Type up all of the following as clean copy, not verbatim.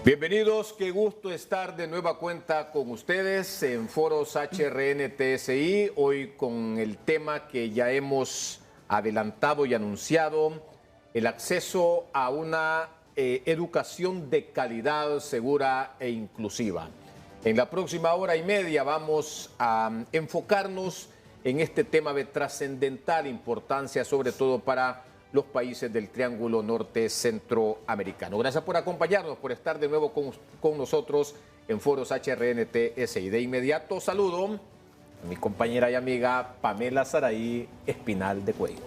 Bienvenidos, qué gusto estar de nueva cuenta con ustedes en Foros HRN-TSI, hoy con el tema que ya hemos adelantado y anunciado, el acceso a una educación de calidad, segura e inclusiva. En la próxima hora y media vamos a enfocarnos en este tema de trascendental importancia, sobre todo para los países del Triángulo Norte Centroamericano. Gracias por acompañarnos, por estar de nuevo con nosotros en Foros HRN-TSI. De inmediato saludo a mi compañera y amiga Pamela Saraí Espinal de Cuello.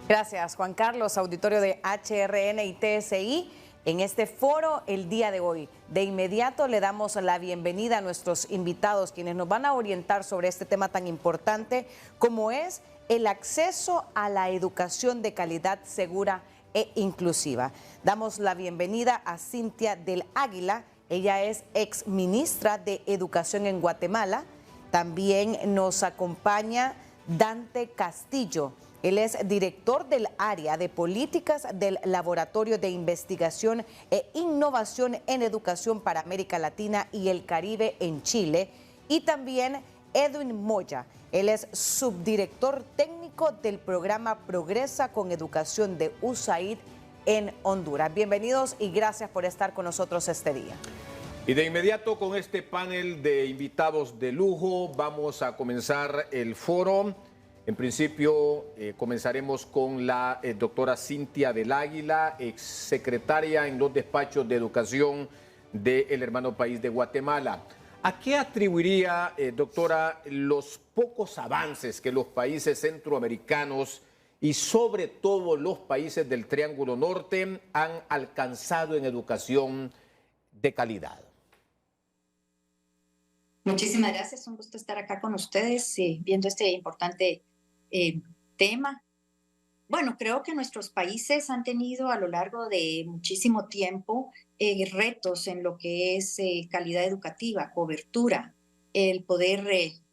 Gracias, Juan Carlos, auditorio de HRN y TSI. En este foro el día de hoy, de inmediato le damos la bienvenida a nuestros invitados, quienes nos van a orientar sobre este tema tan importante como es el acceso a la educación de calidad, segura e inclusiva. Damos la bienvenida a Cintia del Águila. Ella es ex ministra de Educación en Guatemala. También nos acompaña Dante Castillo. Él es director del área de políticas del Laboratorio de Investigación e Innovación en Educación para América Latina y el Caribe en Chile. Y también Edwin Moya. Él es subdirector técnico del programa Progresa con Educación de USAID en Honduras. Bienvenidos y gracias por estar con nosotros este día. Y de inmediato con este panel de invitados de lujo vamos a comenzar el foro. En principio comenzaremos con la doctora Cintia del Águila, exsecretaria en los despachos de educación del hermano país de Guatemala. ¿A qué atribuiría, doctora, los pocos avances que los países centroamericanos y sobre todo los países del Triángulo Norte han alcanzado en educación de calidad? Muchísimas gracias, un gusto estar acá con ustedes viendo este importante tema. Bueno, creo que nuestros países han tenido a lo largo de muchísimo tiempo retos en lo que es calidad educativa, cobertura, el poder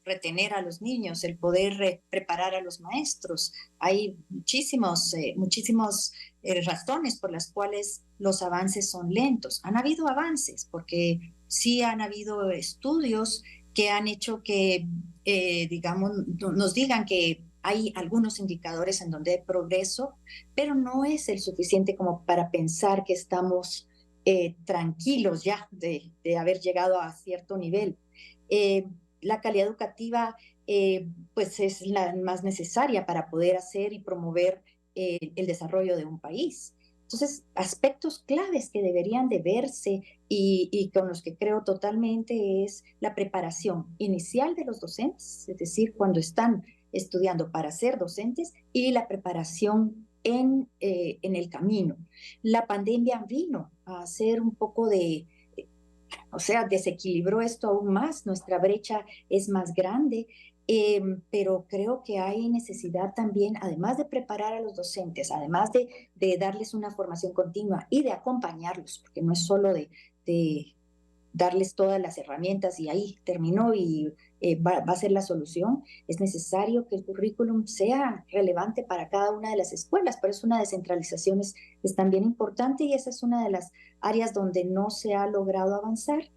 retener a los niños, el poder preparar a los maestros. Hay muchísimas razones por las cuales los avances son lentos. Han habido avances porque sí han habido estudios que han hecho que, digamos, nos digan que hay algunos indicadores en donde hay progreso, pero no es el suficiente como para pensar que estamos tranquilos ya de haber llegado a cierto nivel. La calidad educativa pues es la más necesaria para poder hacer y promover el desarrollo de un país. Entonces, aspectos claves que deberían de verse y con los que creo totalmente es la preparación inicial de los docentes, es decir, cuando están estudiando para ser docentes, y la preparación en el camino. La pandemia vino a hacer un poco desequilibró esto aún más, nuestra brecha es más grande, pero creo que hay necesidad también, además de preparar a los docentes, además de darles una formación continua y de acompañarlos, porque no es solo de darles todas las herramientas y ahí terminó y va a ser la solución. Es necesario que el currículum sea relevante para cada una de las escuelas, pero es una descentralización es también importante y esa es una de las áreas donde no se ha logrado avanzar.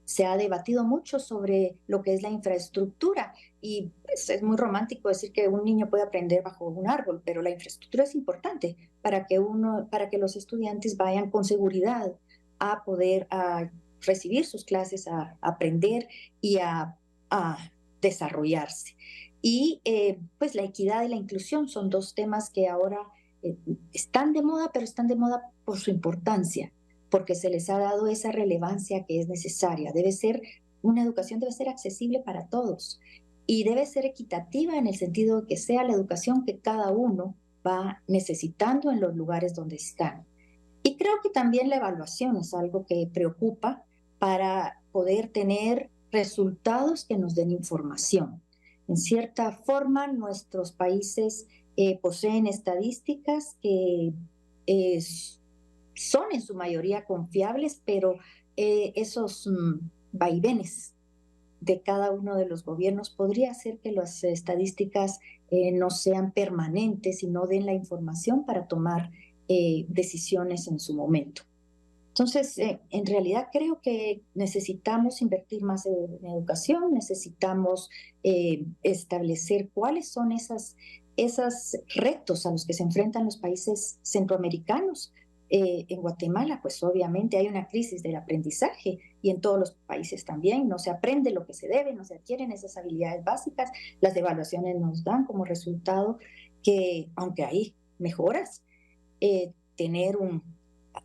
Se ha debatido mucho sobre lo que es la infraestructura y pues, es muy romántico decir que un niño puede aprender bajo un árbol, pero la infraestructura es importante para que los estudiantes vayan con seguridad a poder recibir sus clases, a aprender y a desarrollarse. Y pues la equidad y la inclusión son dos temas que ahora están de moda, pero están de moda por su importancia, porque se les ha dado esa relevancia que es necesaria. Una educación debe ser accesible para todos y debe ser equitativa en el sentido de que sea la educación que cada uno va necesitando en los lugares donde están. Y creo que también la evaluación es algo que preocupa para poder tener resultados que nos den información. En cierta forma, nuestros países poseen estadísticas que son en su mayoría confiables, pero esos vaivenes de cada uno de los gobiernos podría hacer que las estadísticas no sean permanentes y no den la información para tomar decisiones en su momento. Entonces, en realidad creo que necesitamos invertir más en educación, necesitamos establecer cuáles son esos retos a los que se enfrentan los países centroamericanos. En Guatemala, pues obviamente hay una crisis del aprendizaje y en todos los países también. No se aprende lo que se debe, no se adquieren esas habilidades básicas. Las evaluaciones nos dan como resultado que, aunque hay mejoras, tener un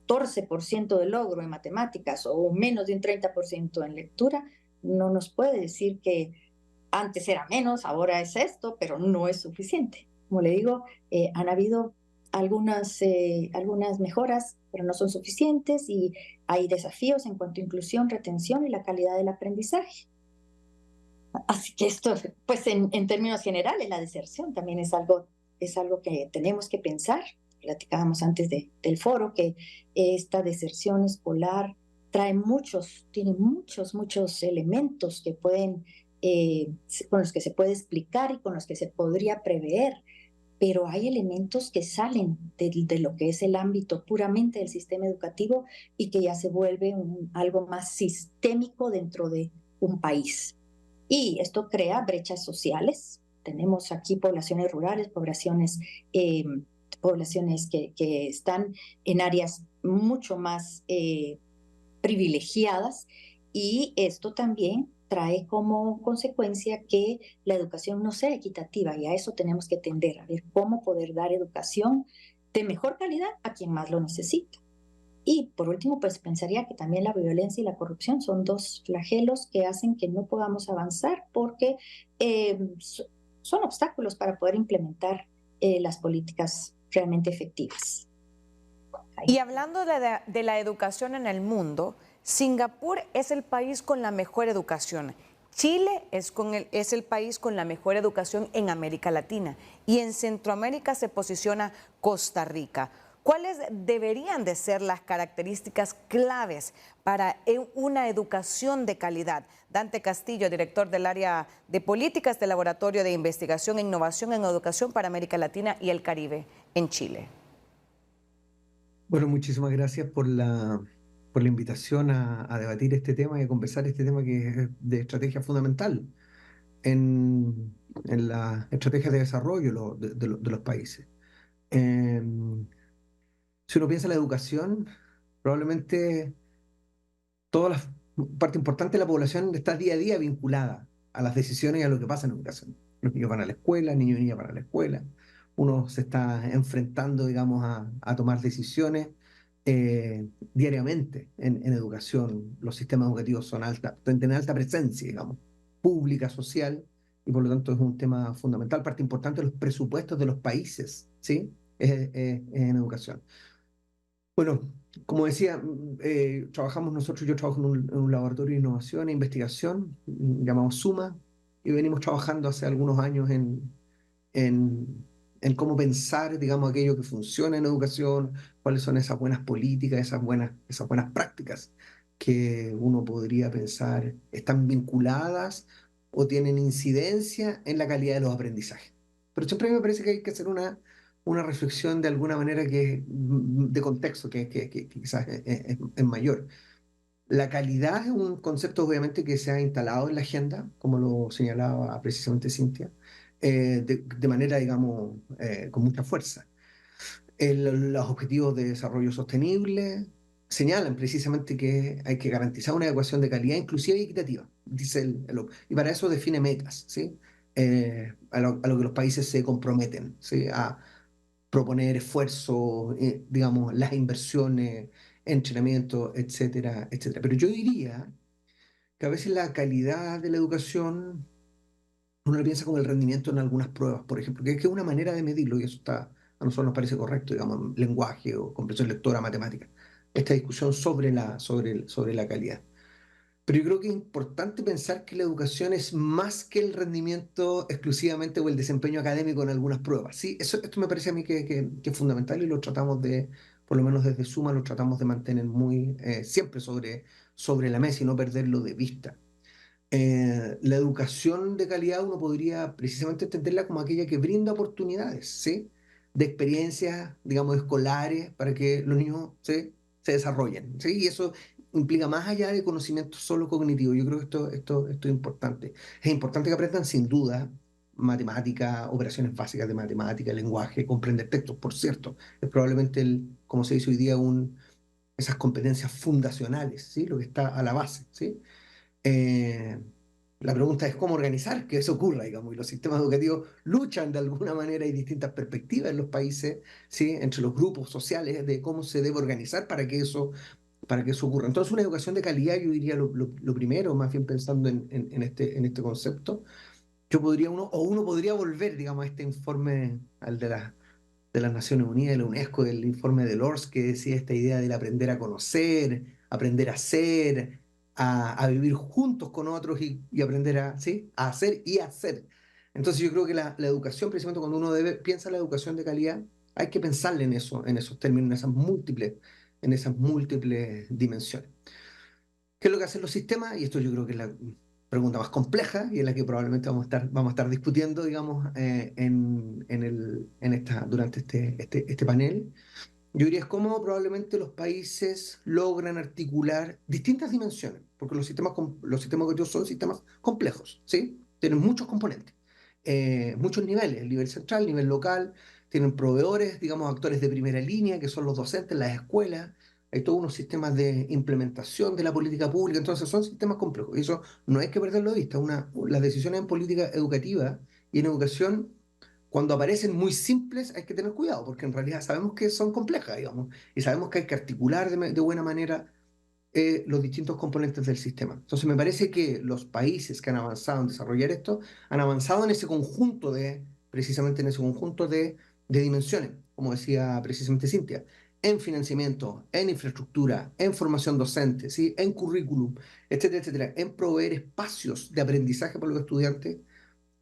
14% de logro en matemáticas o menos de un 30% en lectura, no nos puede decir que antes era menos, ahora es esto, pero no es suficiente. Como le digo, han habido algunas mejoras, pero no son suficientes y hay desafíos en cuanto a inclusión, retención y la calidad del aprendizaje. Así que esto, pues en términos generales, la deserción también es algo que tenemos que pensar. Platicábamos antes del foro que esta deserción escolar tiene muchos elementos que con los que se puede explicar y con los que se podría prever, pero hay elementos que salen de lo que es el ámbito puramente del sistema educativo y que ya se vuelve algo más sistémico dentro de un país. Y esto crea brechas sociales. Tenemos aquí poblaciones rurales, poblaciones que están en áreas mucho más privilegiadas, y esto también trae como consecuencia que la educación no sea equitativa, y a eso tenemos que tender, a ver cómo poder dar educación de mejor calidad a quien más lo necesita. Y por último, pues pensaría que también la violencia y la corrupción son dos flagelos que hacen que no podamos avanzar porque son obstáculos para poder implementar las políticas realmente efectivas. Y hablando de la educación en el mundo, Singapur es el país con la mejor educación. Chile es el país con la mejor educación en América Latina. Y en Centroamérica se posiciona Costa Rica. ¿Cuáles deberían de ser las características claves para una educación de calidad? Dante Castillo, director del área de políticas del Laboratorio de Investigación e Innovación en Educación para América Latina y el Caribe en Chile. Bueno, muchísimas gracias por la invitación a debatir este tema y a conversar este tema que es de estrategia fundamental en la estrategia de desarrollo de los países. Si uno piensa en la educación, probablemente toda la parte importante de la población está día a día vinculada a las decisiones y a lo que pasa en educación. Los niños van a la escuela, niños y niñas van a la escuela. Uno se está enfrentando, digamos, a tomar decisiones diariamente en educación. Los sistemas educativos tienen alta presencia, digamos, pública, social, y por lo tanto es un tema fundamental, parte importante de los presupuestos de los países, ¿sí? En educación. Bueno, como decía, yo trabajo en un laboratorio de innovación e investigación llamado SUMA, y venimos trabajando hace algunos años en cómo pensar, digamos, aquello que funciona en educación, cuáles son esas buenas políticas, esas buenas prácticas que uno podría pensar están vinculadas o tienen incidencia en la calidad de los aprendizajes. Pero siempre me parece que hay que hacer una reflexión de alguna manera que es de contexto, que quizás es mayor. La calidad es un concepto obviamente que se ha instalado en la agenda, como lo señalaba precisamente Cintia, de manera, digamos, con mucha fuerza. Los objetivos de desarrollo sostenible señalan precisamente que hay que garantizar una ecuación de calidad inclusiva y equitativa, dice y para eso define metas, ¿sí? A lo que los países se comprometen, ¿sí? A proponer esfuerzos, digamos, las inversiones, entrenamiento, etcétera, etcétera. Pero yo diría que a veces la calidad de la educación uno lo piensa como el rendimiento en algunas pruebas, por ejemplo, que es una manera de medirlo y eso a nosotros nos parece correcto, digamos, lenguaje o comprensión lectora, matemática. Esta discusión sobre la calidad. Pero yo creo que es importante pensar que la educación es más que el rendimiento exclusivamente o el desempeño académico en algunas pruebas. Sí, esto me parece a mí que es fundamental y lo tratamos por lo menos desde Suma, lo tratamos de mantener siempre sobre la mesa y no perderlo de vista. La educación de calidad uno podría precisamente entenderla como aquella que brinda oportunidades, ¿sí? De experiencias, digamos, escolares para que los niños, ¿sí? se desarrollen, ¿sí? Y eso implica más allá de conocimiento solo cognitivo. Yo creo que esto es importante. Es importante que aprendan sin duda matemática, operaciones básicas de matemática, lenguaje, comprender textos, por cierto. Es probablemente, como se dice hoy día, esas competencias fundacionales, ¿sí? Lo que está a la base, ¿sí? Eh, la pregunta es cómo organizar que eso ocurra, digamos, y los sistemas educativos luchan de alguna manera, hay distintas perspectivas en los países, ¿sí? Entre los grupos sociales de cómo se debe organizar para que eso ocurra. Entonces, una educación de calidad, yo diría lo primero, más bien pensando en este concepto, uno podría volver, digamos, a este informe, al de las Naciones Unidas, de la UNESCO, del informe de Lors, que decía esta idea del aprender a conocer, aprender a ser, a vivir juntos con otros y aprender ¿sí? A hacer y a hacer. Entonces yo creo que la educación, precisamente cuando uno piensa en la educación de calidad, hay que pensarle en eso, en esos términos, en esas múltiples dimensiones. ¿Qué es lo que hacen los sistemas? Y esto yo creo que es la pregunta más compleja y es la que probablemente vamos a estar discutiendo, digamos, durante este panel. Yo diría es cómo probablemente los países logran articular distintas dimensiones, porque los sistemas educativos son sistemas complejos, ¿sí? Tienen muchos componentes, muchos niveles, el nivel central, el nivel local, tienen proveedores, digamos, actores de primera línea, que son los docentes, las escuelas, hay todos unos sistemas de implementación de la política pública, entonces son sistemas complejos, y eso no hay que perderlo de vista. Las decisiones en política educativa y en educación cuando aparecen muy simples hay que tener cuidado, porque en realidad sabemos que son complejas, digamos, y sabemos que hay que articular de buena manera los distintos componentes del sistema. Entonces me parece que los países que han avanzado en desarrollar esto han avanzado en ese conjunto precisamente en ese conjunto de dimensiones, como decía precisamente Cintia, en financiamiento, en infraestructura, en formación docente, ¿sí? En currículum, etcétera, etcétera, en proveer espacios de aprendizaje para los estudiantes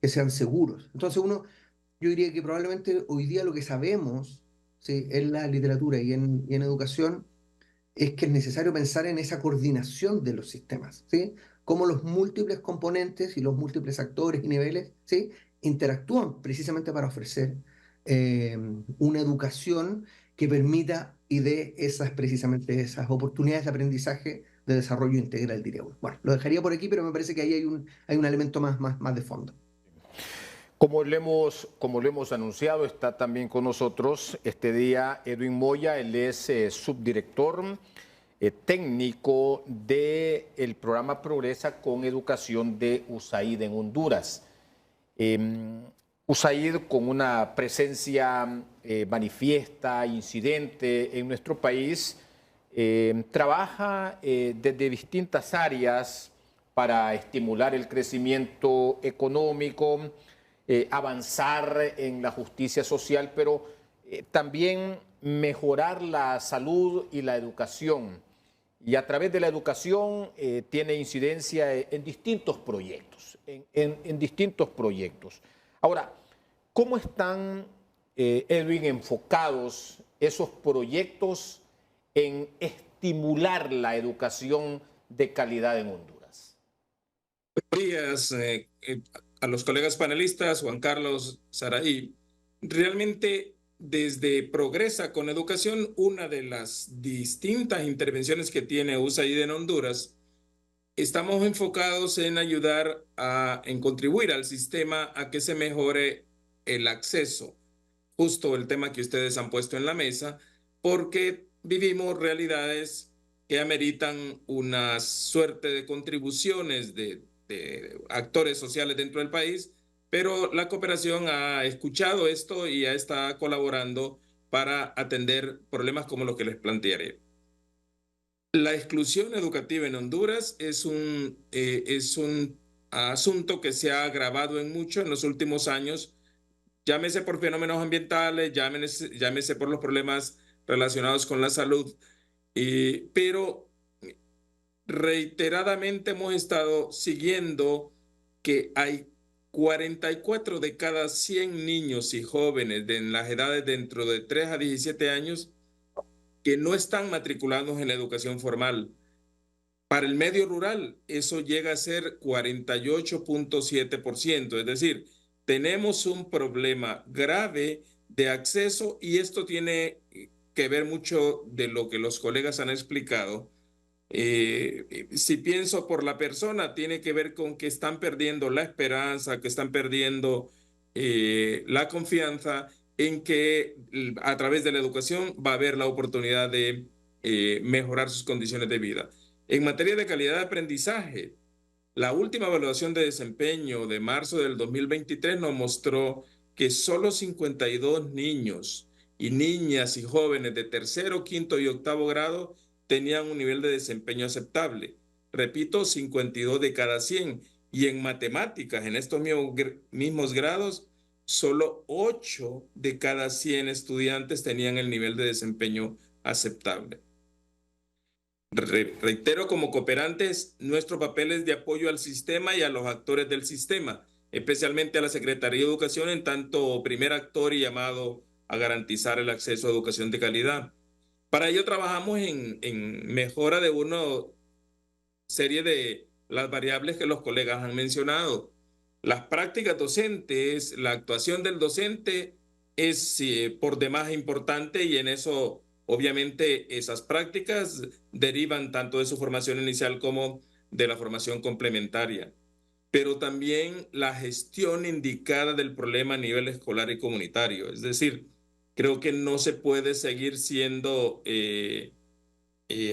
que sean seguros. Entonces yo diría que probablemente hoy día lo que sabemos, ¿sí? En la literatura y en educación es que es necesario pensar en esa coordinación de los sistemas, ¿sí? Cómo los múltiples componentes y los múltiples actores y niveles, ¿sí? Interactúan precisamente para ofrecer una educación que permita y dé precisamente esas oportunidades de aprendizaje de desarrollo integral, diría uno. Bueno, lo dejaría por aquí, pero me parece que ahí hay un elemento más de fondo. Como lo hemos anunciado, está también con nosotros este día Edwin Moya, él es subdirector técnico del programa Progresa con Educación de USAID en Honduras. USAID con una presencia manifiesta, incidente en nuestro país, trabaja desde distintas áreas para estimular el crecimiento económico, avanzar en la justicia social, pero también mejorar la salud y la educación. Y a través de la educación tiene incidencia en distintos proyectos, en distintos proyectos. Ahora, ¿cómo están, Edwin, enfocados esos proyectos en estimular la educación de calidad en Honduras? Buenos días a los colegas panelistas, Juan Carlos, Saraí. Realmente, desde Progresa con Educación, una de las distintas intervenciones que tiene USAID en Honduras, estamos enfocados en ayudar en contribuir al sistema a que se mejore el acceso, justo el tema que ustedes han puesto en la mesa, porque vivimos realidades que ameritan una suerte de contribuciones de actores sociales dentro del país, pero la cooperación ha escuchado esto y ya está colaborando para atender problemas como los que les plantearé. La exclusión educativa en Honduras es un asunto que se ha agravado en mucho en los últimos años, llámese por fenómenos ambientales, llámese por los problemas relacionados con la salud, pero reiteradamente hemos estado siguiendo que hay 44 de cada 100 niños y jóvenes en las edades dentro de 3 a 17 años que no están matriculados en la educación formal. Para el medio rural, eso llega a ser 48.7%, es decir, tenemos un problema grave de acceso y esto tiene que ver mucho de lo que los colegas han explicado. Si pienso por la persona, tiene que ver con que están perdiendo la esperanza, que están perdiendo la confianza en que a través de la educación va a haber la oportunidad de mejorar sus condiciones de vida. En materia de calidad de aprendizaje, la última evaluación de desempeño de marzo del 2023 nos mostró que solo 52 niños y niñas y jóvenes de tercero, quinto y octavo grado tenían un nivel de desempeño aceptable. Repito, 52 de cada 100. Y en matemáticas, en estos mismos grados, solo 8 de cada 100 estudiantes tenían el nivel de desempeño aceptable. Reitero, como cooperantes, nuestro papel es de apoyo al sistema y a los actores del sistema, especialmente a la Secretaría de Educación en tanto primer actor y llamado a garantizar el acceso a educación de calidad. Para ello trabajamos en mejora de una serie de las variables que los colegas han mencionado. Las prácticas docentes, la actuación del docente es por demás importante y en eso obviamente esas prácticas derivan tanto de su formación inicial como de la formación complementaria. Pero también la gestión indicada del problema a nivel escolar y comunitario. Es decir, creo que no se puede seguir siendo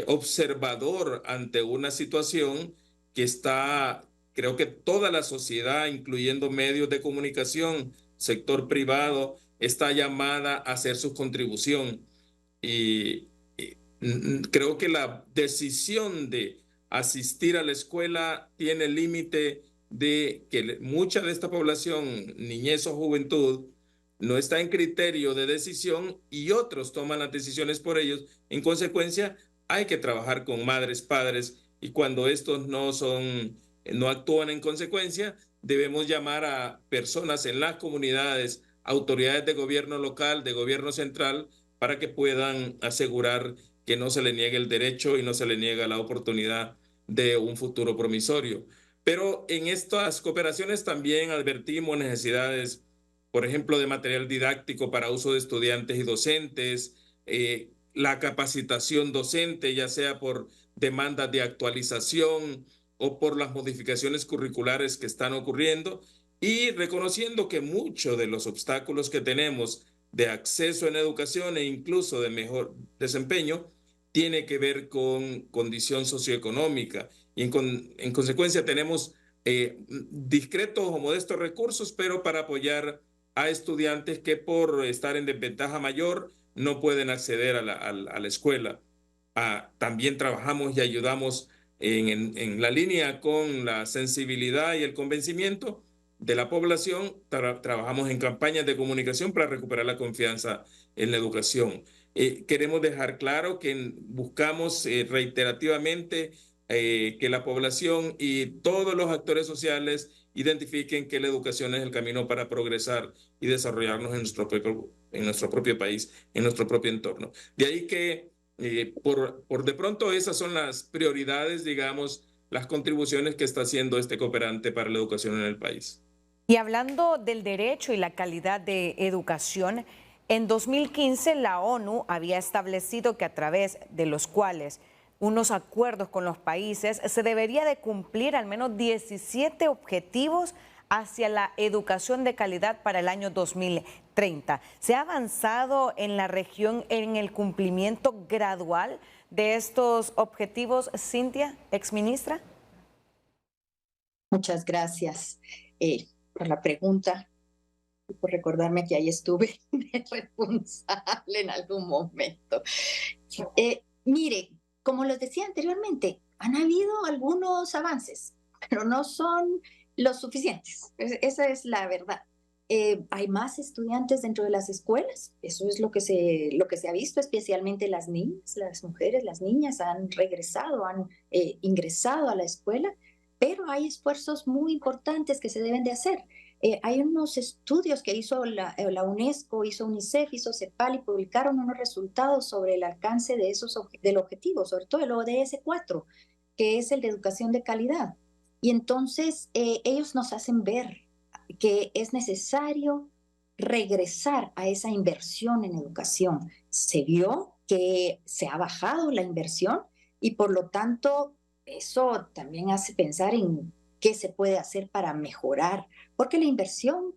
observador ante una situación que está, creo que toda la sociedad, incluyendo medios de comunicación, sector privado, está llamada a hacer su contribución. Creo que la decisión de asistir a la escuela tiene límite de que mucha de esta población, niñez o juventud, no está en criterio de decisión y otros toman las decisiones por ellos. En consecuencia, hay que trabajar con madres, padres, y cuando estos no actúan en consecuencia, debemos llamar a personas en las comunidades, autoridades de gobierno local, de gobierno central, para que puedan asegurar que no se le niegue el derecho y no se le niega la oportunidad de un futuro promisorio. Pero en estas cooperaciones también advertimos necesidades, por ejemplo, de material didáctico para uso de estudiantes y docentes, la capacitación docente, ya sea por demandas de actualización o por las modificaciones curriculares que están ocurriendo, y reconociendo que muchos de los obstáculos que tenemos de acceso en educación e incluso de mejor desempeño tiene que ver con condición socioeconómica y en consecuencia tenemos discretos o modestos recursos, pero para apoyar a estudiantes que por estar en desventaja mayor no pueden acceder a la escuela. También trabajamos y ayudamos en la línea con la sensibilidad y el convencimiento de la población. Trabajamos en campañas de comunicación para recuperar la confianza en la educación. Queremos dejar claro que buscamos reiterativamente que la población y todos los actores sociales identifiquen que la educación es el camino para progresar y desarrollarnos en nuestro propio país, en nuestro propio entorno. De ahí que por de pronto esas son las prioridades, digamos, las contribuciones que está haciendo este cooperante para la educación en el país. Y hablando del derecho y la calidad de educación, en 2015 la ONU había establecido que a través de los cuales unos acuerdos con los países se debería de cumplir al menos 17 objetivos hacia la educación de calidad para el año 2030. ¿Se ha avanzado en la región en el cumplimiento gradual de estos objetivos, Cintia, exministra? Muchas gracias por la pregunta y por recordarme que ahí estuve de responsable en algún momento. Mire, como les decía anteriormente, han habido algunos avances, pero no son los suficientes. Esa es la verdad. Hay más estudiantes dentro de las escuelas, eso es lo que se ha visto, especialmente las niñas, las mujeres, las niñas han regresado, han ingresado a la escuela, pero hay esfuerzos muy importantes que se deben de hacer. Hay unos estudios que hizo la UNESCO, hizo UNICEF, hizo CEPAL y publicaron unos resultados sobre el alcance de del objetivo, sobre todo el ODS 4, que es el de educación de calidad. Y entonces ellos nos hacen ver que es necesario regresar a esa inversión en educación. Se vio que se ha bajado la inversión y por lo tanto eso también hace pensar en qué se puede hacer para mejorar, porque la inversión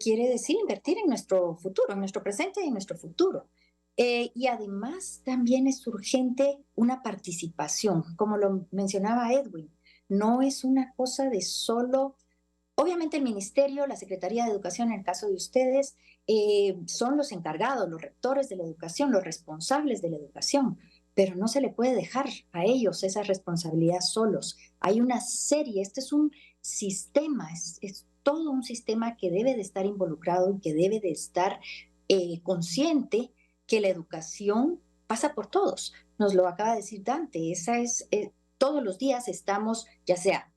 quiere decir invertir en nuestro futuro, en nuestro presente y en nuestro futuro. Y además también es urgente una participación, como lo mencionaba Edwin, no es una cosa de solo, obviamente el Ministerio, la Secretaría de Educación en el caso de ustedes, son los encargados, los rectores de la educación, los responsables de la educación, pero no se le puede dejar a ellos esa responsabilidad solos. Hay una serie, este es un sistema, es todo un sistema que debe de estar involucrado y que debe de estar consciente que la educación pasa por todos. Nos lo acaba de decir Dante, todos los días estamos, ya sea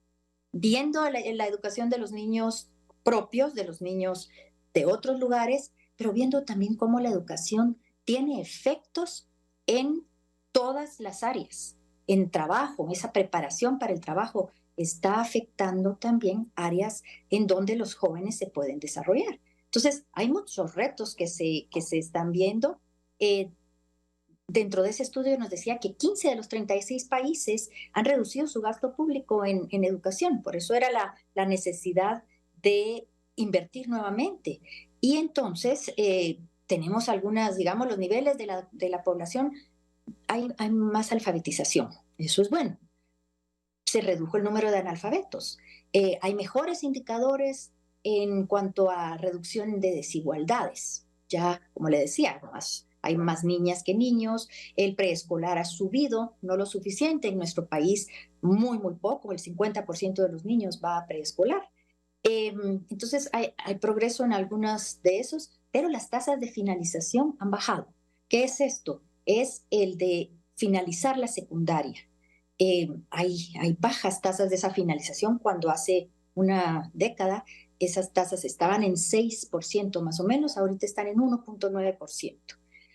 viendo la educación de los niños propios, de los niños de otros lugares, pero viendo también cómo la educación tiene efectos en todas las áreas. En trabajo, esa preparación para el trabajo está afectando también áreas en donde los jóvenes se pueden desarrollar. Entonces, hay muchos retos que se están viendo. Dentro de ese estudio nos decía que 15 de los 36 países han reducido su gasto público en educación. Por eso era la necesidad de invertir nuevamente. Y entonces tenemos algunas, digamos, los niveles de la población, hay más alfabetización. Eso es bueno. Se redujo el número de analfabetos. Hay mejores indicadores en cuanto a reducción de desigualdades. Ya, como le decía, hay más niñas que niños, el preescolar ha subido, no lo suficiente, en nuestro país muy, muy poco, el 50% de los niños va a preescolar. Entonces hay progreso en algunos de esos, pero las tasas de finalización han bajado. ¿Qué es esto? Es el de finalizar la secundaria. Hay bajas tasas de esa finalización cuando hace una década esas tasas estaban en 6% más o menos, ahorita están en 1.9%.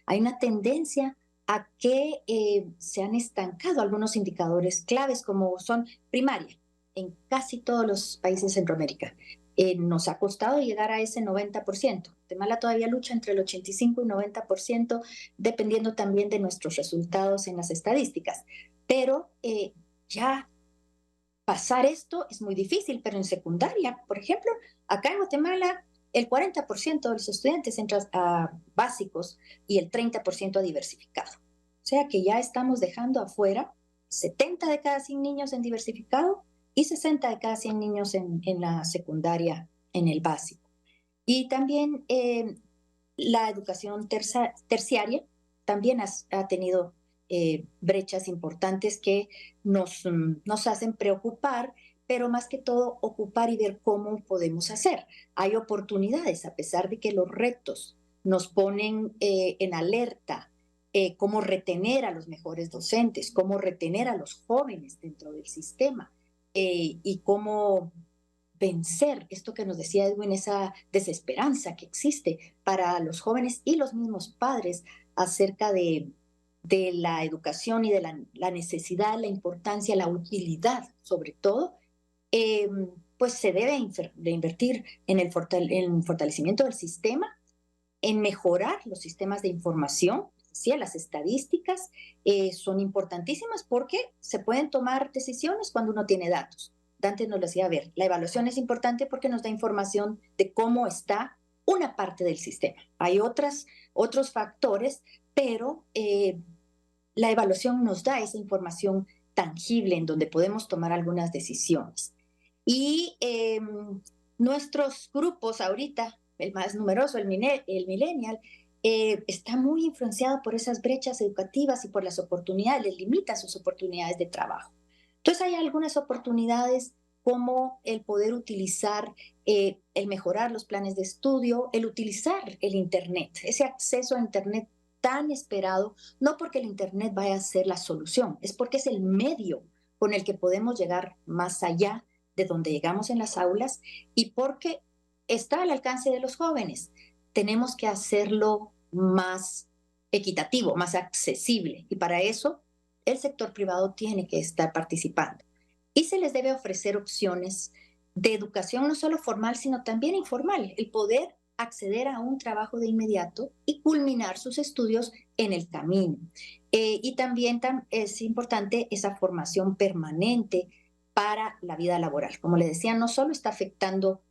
Hay una tendencia a que se han estancado algunos indicadores claves como son primaria en casi todos los países de Centroamérica. Nos ha costado llegar a ese 90%. Guatemala todavía lucha entre el 85 y 90%, dependiendo también de nuestros resultados en las estadísticas. Pero ya pasar esto es muy difícil, pero en secundaria, por ejemplo, acá en Guatemala, el 40% de los estudiantes entran a básicos y el 30% a diversificado. O sea que ya estamos dejando afuera 70 de cada 100 niños en diversificado y 60 de cada 100 niños en la secundaria, en el básico. Y también la educación terciaria también ha tenido brechas importantes que nos hacen preocupar, pero más que todo ocupar y ver cómo podemos hacer. Hay oportunidades, a pesar de que los retos nos ponen en alerta, cómo retener a los mejores docentes, cómo retener a los jóvenes dentro del sistema y cómo vencer esto que nos decía Edwin, esa desesperanza que existe para los jóvenes y los mismos padres acerca de la educación y de la necesidad, la importancia, la utilidad, sobre todo, pues se debe de invertir en el fortalecimiento del sistema, en mejorar los sistemas de información. Sí, las estadísticas son importantísimas porque se pueden tomar decisiones cuando uno tiene datos. Dante nos lo decía, a ver, la evaluación es importante porque nos da información de cómo está una parte del sistema. Hay otros factores, pero la evaluación nos da esa información tangible en donde podemos tomar algunas decisiones. Y nuestros grupos ahorita, el más numeroso, el millennial, está muy influenciado por esas brechas educativas y por las oportunidades, les limita sus oportunidades de trabajo. Entonces hay algunas oportunidades como el poder utilizar, el mejorar los planes de estudio, el utilizar el Internet, ese acceso a Internet tan esperado, no porque el Internet vaya a ser la solución, es porque es el medio con el que podemos llegar más allá de donde llegamos en las aulas y porque está al alcance de los jóvenes. Tenemos que hacerlo más equitativo, más accesible y para eso el sector privado tiene que estar participando. Y se les debe ofrecer opciones de educación no solo formal, sino también informal, el poder acceder a un trabajo de inmediato y culminar sus estudios en el camino. Y también es importante esa formación permanente para la vida laboral. Como le decía, no solo está afectando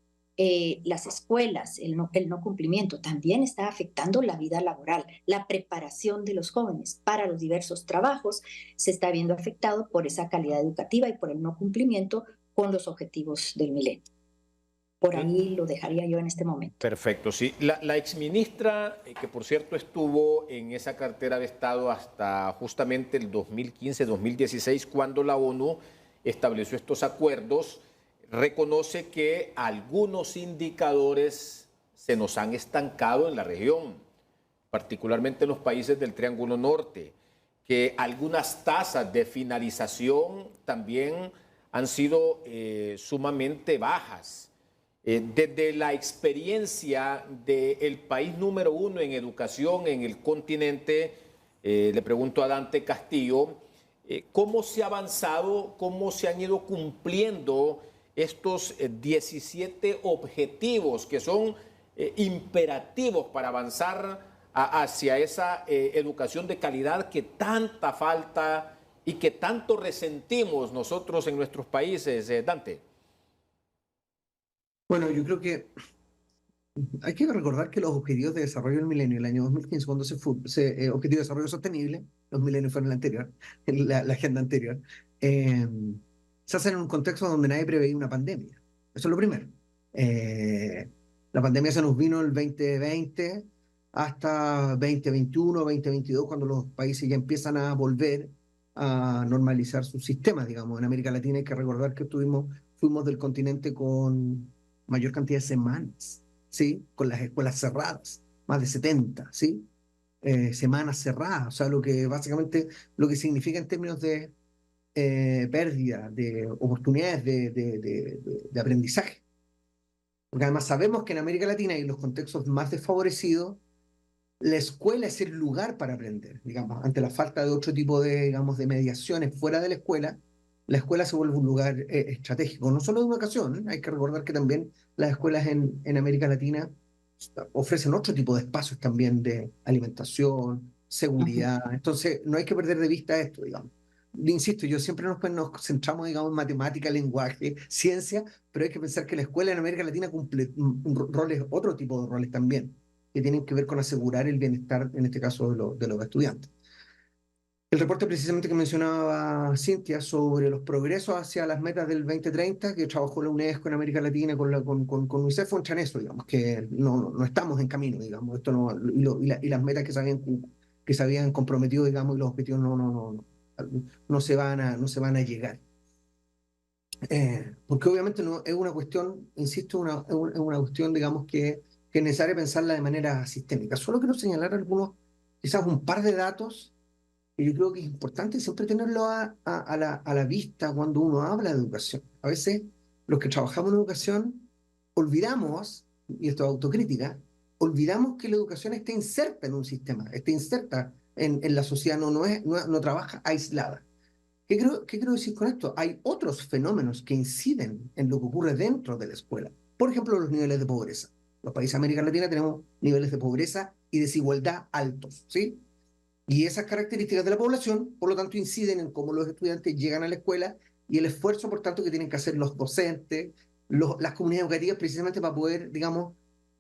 las escuelas, el no cumplimiento, también está afectando la vida laboral, la preparación de los jóvenes para los diversos trabajos se está viendo afectado por esa calidad educativa y por el no cumplimiento con los objetivos del milenio. Por ahí lo dejaría yo en este momento. Perfecto, sí. La exministra, que por cierto estuvo en esa cartera de Estado hasta justamente el 2015-2016, cuando la ONU estableció estos acuerdos, reconoce que algunos indicadores se nos han estancado en la región, particularmente en los países del Triángulo Norte, que algunas tasas de finalización también han sido sumamente bajas. Desde la experiencia del país número 1 en educación en el continente, le pregunto a Dante Castillo, ¿cómo se ha avanzado, cómo se han ido cumpliendo estos 17 objetivos que son imperativos para avanzar hacia esa educación de calidad que tanta falta y que tanto resentimos nosotros en nuestros países, Dante? Bueno, yo creo que hay que recordar que los Objetivos de Desarrollo del Milenio, el año 2015, cuando Objetivos de Desarrollo Sostenible, los milenios fueron la anterior, la agenda anterior, se hacen en un contexto donde nadie preveía una pandemia. Eso es lo primero. La pandemia se nos vino el 2020 hasta 2021, 2022, cuando los países ya empiezan a volver a normalizar sus sistemas, digamos. En América Latina hay que recordar que fuimos del continente con mayor cantidad de semanas, ¿sí? Con las escuelas cerradas, más de 70, ¿sí? Semanas cerradas, o sea, básicamente lo que significa en términos de pérdida de oportunidades de aprendizaje. Porque además sabemos que en América Latina y en los contextos más desfavorecidos, la escuela es el lugar para aprender, digamos, ante la falta de otro tipo de, digamos, de mediaciones fuera de la escuela se vuelve un lugar estratégico, no solo de educación, hay que recordar que también las escuelas en América Latina ofrecen otro tipo de espacios también de alimentación, seguridad, entonces no hay que perder de vista esto, digamos. Insisto, yo siempre nos centramos, digamos, en matemática, lenguaje, ciencia, pero hay que pensar que la escuela en América Latina cumple roles, otro tipo de roles también, que tienen que ver con asegurar el bienestar, en este caso, de los estudiantes. El reporte precisamente que mencionaba Cintia sobre los progresos hacia las metas del 2030, que trabajó la UNESCO en América Latina con UNICEF, muestra en eso, digamos, que no estamos en camino, digamos, esto no, y las metas que se habían comprometido, digamos, y los objetivos no se van a llegar. Porque obviamente no es una cuestión, insisto, es una cuestión, digamos, que es necesario pensarla de manera sistémica. Solo quiero señalar quizás un par de datos que yo creo que es importante siempre tenerlo a la vista cuando uno habla de educación. A veces los que trabajamos en educación olvidamos, y esto es autocrítica, olvidamos que la educación está inserta en un sistema, está inserta en la sociedad, no trabaja aislada. ¿Qué quiero decir con esto? Hay otros fenómenos que inciden en lo que ocurre dentro de la escuela. Por ejemplo, los niveles de pobreza. Los países de América Latina tenemos niveles de pobreza y desigualdad altos, ¿sí? Y esas características de la población, por lo tanto, inciden en cómo los estudiantes llegan a la escuela y el esfuerzo, por tanto, que tienen que hacer los docentes, las comunidades educativas, precisamente para poder, digamos,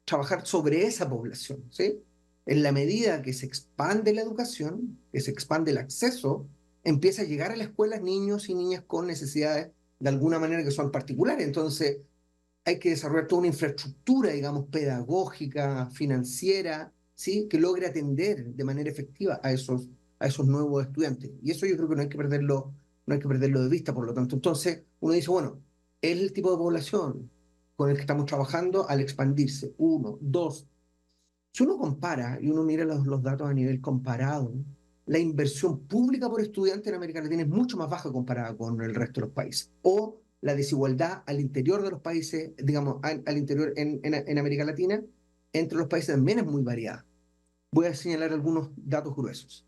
trabajar sobre esa población, ¿sí? En la medida que se expande la educación, que se expande el acceso, empieza a llegar a la escuela niños y niñas con necesidades de alguna manera que son particulares. Entonces, hay que desarrollar toda una infraestructura, digamos, pedagógica, financiera, ¿sí? Que logre atender de manera efectiva a esos nuevos estudiantes. Y eso yo creo que no hay que perderlo de vista, por lo tanto. Entonces, uno dice, bueno, es el tipo de población con el que estamos trabajando al expandirse. Uno, dos. Si uno compara y uno mira los datos a nivel comparado, la inversión pública por estudiante en América Latina es mucho más baja comparada con el resto de los países. O la desigualdad al interior de los países, digamos, al interior en América Latina, entre los países también es muy variada. Voy a señalar algunos datos gruesos.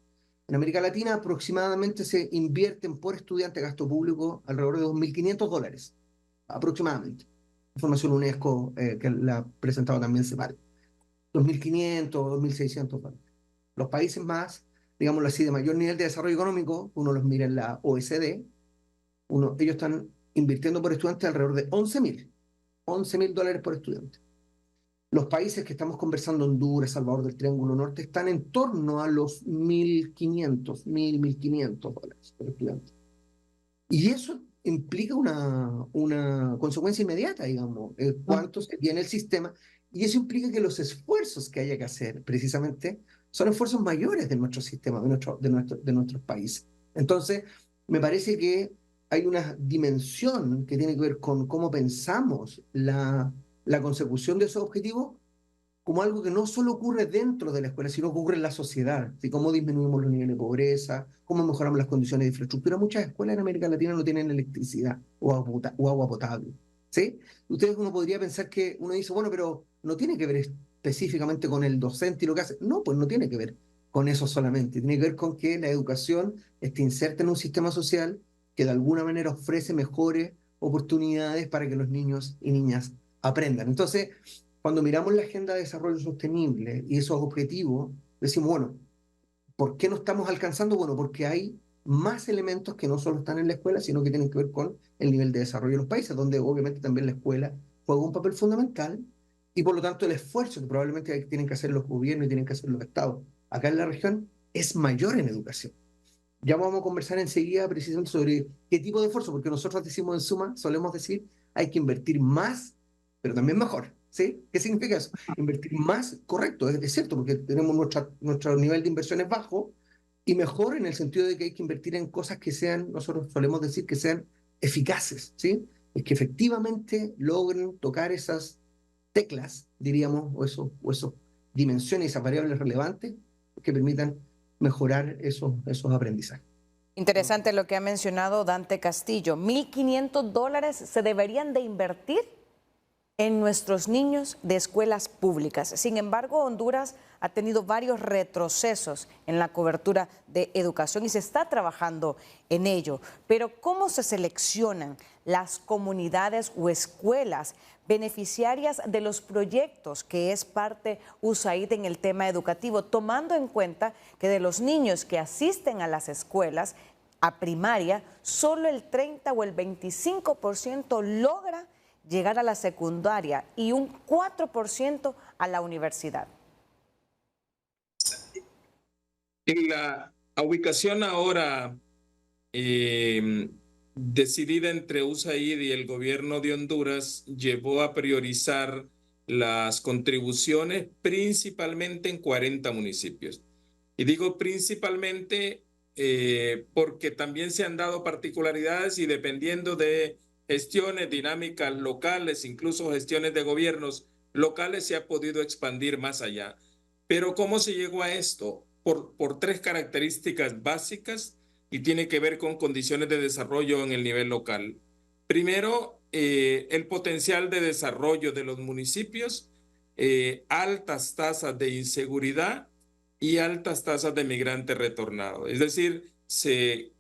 En América Latina aproximadamente se invierten por estudiante gasto público alrededor de $2.500, aproximadamente. Información UNESCO que la ha presentado también CEPAL. 2.500, 2.600 dólares. Los países más, digámoslo así, de mayor nivel de desarrollo económico, uno los mira en la OECD, ellos están invirtiendo por estudiante alrededor de 11.000 dólares por estudiante. Los países que estamos conversando, Honduras, Salvador del Triángulo Norte, están en torno a los 1.500 dólares por estudiante. Y eso implica una consecuencia inmediata, digamos, cuánto se tiene el sistema, y eso implica que los esfuerzos que haya que hacer, precisamente, son esfuerzos mayores de nuestro sistema, de nuestros países. Entonces, me parece que hay una dimensión que tiene que ver con cómo pensamos la consecución de esos objetivos como algo que no solo ocurre dentro de la escuela, sino que ocurre en la sociedad. ¿Sí? Cómo disminuimos los niveles de pobreza, cómo mejoramos las condiciones de infraestructura. Muchas escuelas en América Latina no tienen electricidad o agua potable. ¿Sí? Uno podría pensar que uno dice, bueno, pero no tiene que ver específicamente con el docente y lo que hace. No, pues no tiene que ver con eso solamente. Tiene que ver con que la educación esté inserta en un sistema social que de alguna manera ofrece mejores oportunidades para que los niños y niñas aprendan. Entonces, cuando miramos la Agenda de Desarrollo Sostenible y esos objetivos, decimos, bueno, ¿por qué no estamos alcanzando? Bueno, porque hay más elementos que no solo están en la escuela, sino que tienen que ver con el nivel de desarrollo de los países, donde obviamente también la escuela juega un papel fundamental y por lo tanto el esfuerzo que probablemente tienen que hacer los gobiernos y tienen que hacer los estados acá en la región es mayor en educación. Ya vamos a conversar enseguida precisamente sobre qué tipo de esfuerzo, porque nosotros decimos en suma, solemos decir, hay que invertir más, pero también mejor. ¿Sí? ¿Qué significa eso? Invertir más, correcto, es cierto, porque tenemos nuestro nivel de inversión es bajo, y mejor en el sentido de que hay que invertir en cosas que sean, nosotros solemos decir que sean eficaces, ¿sí? Es que efectivamente logren tocar esas teclas, diríamos, o esos dimensiones, esas variables relevantes que permitan mejorar esos aprendizajes. Interesante lo que ha mencionado Dante Castillo. 1.500 dólares se deberían de invertir en nuestros niños de escuelas públicas. Sin embargo, Honduras ha tenido varios retrocesos en la cobertura de educación y se está trabajando en ello. Pero ¿cómo se seleccionan las comunidades o escuelas beneficiarias de los proyectos que es parte USAID en el tema educativo, tomando en cuenta que de los niños que asisten a las escuelas a primaria, solo el 30 o el 25% logra llegar a la secundaria y un 4% a la universidad? En la ubicación ahora decidida entre USAID y el gobierno de Honduras llevó a priorizar las contribuciones principalmente en 40 municipios. Y digo principalmente porque también se han dado particularidades y dependiendo de gestiones, dinámicas locales, incluso gestiones de gobiernos locales, se ha podido expandir más allá. Pero ¿cómo se llegó a esto? Por tres características básicas y tiene que ver con condiciones de desarrollo en el nivel local. Primero, el potencial de desarrollo de los municipios, altas tasas de inseguridad y altas tasas de migrantes retornados. Es decir, se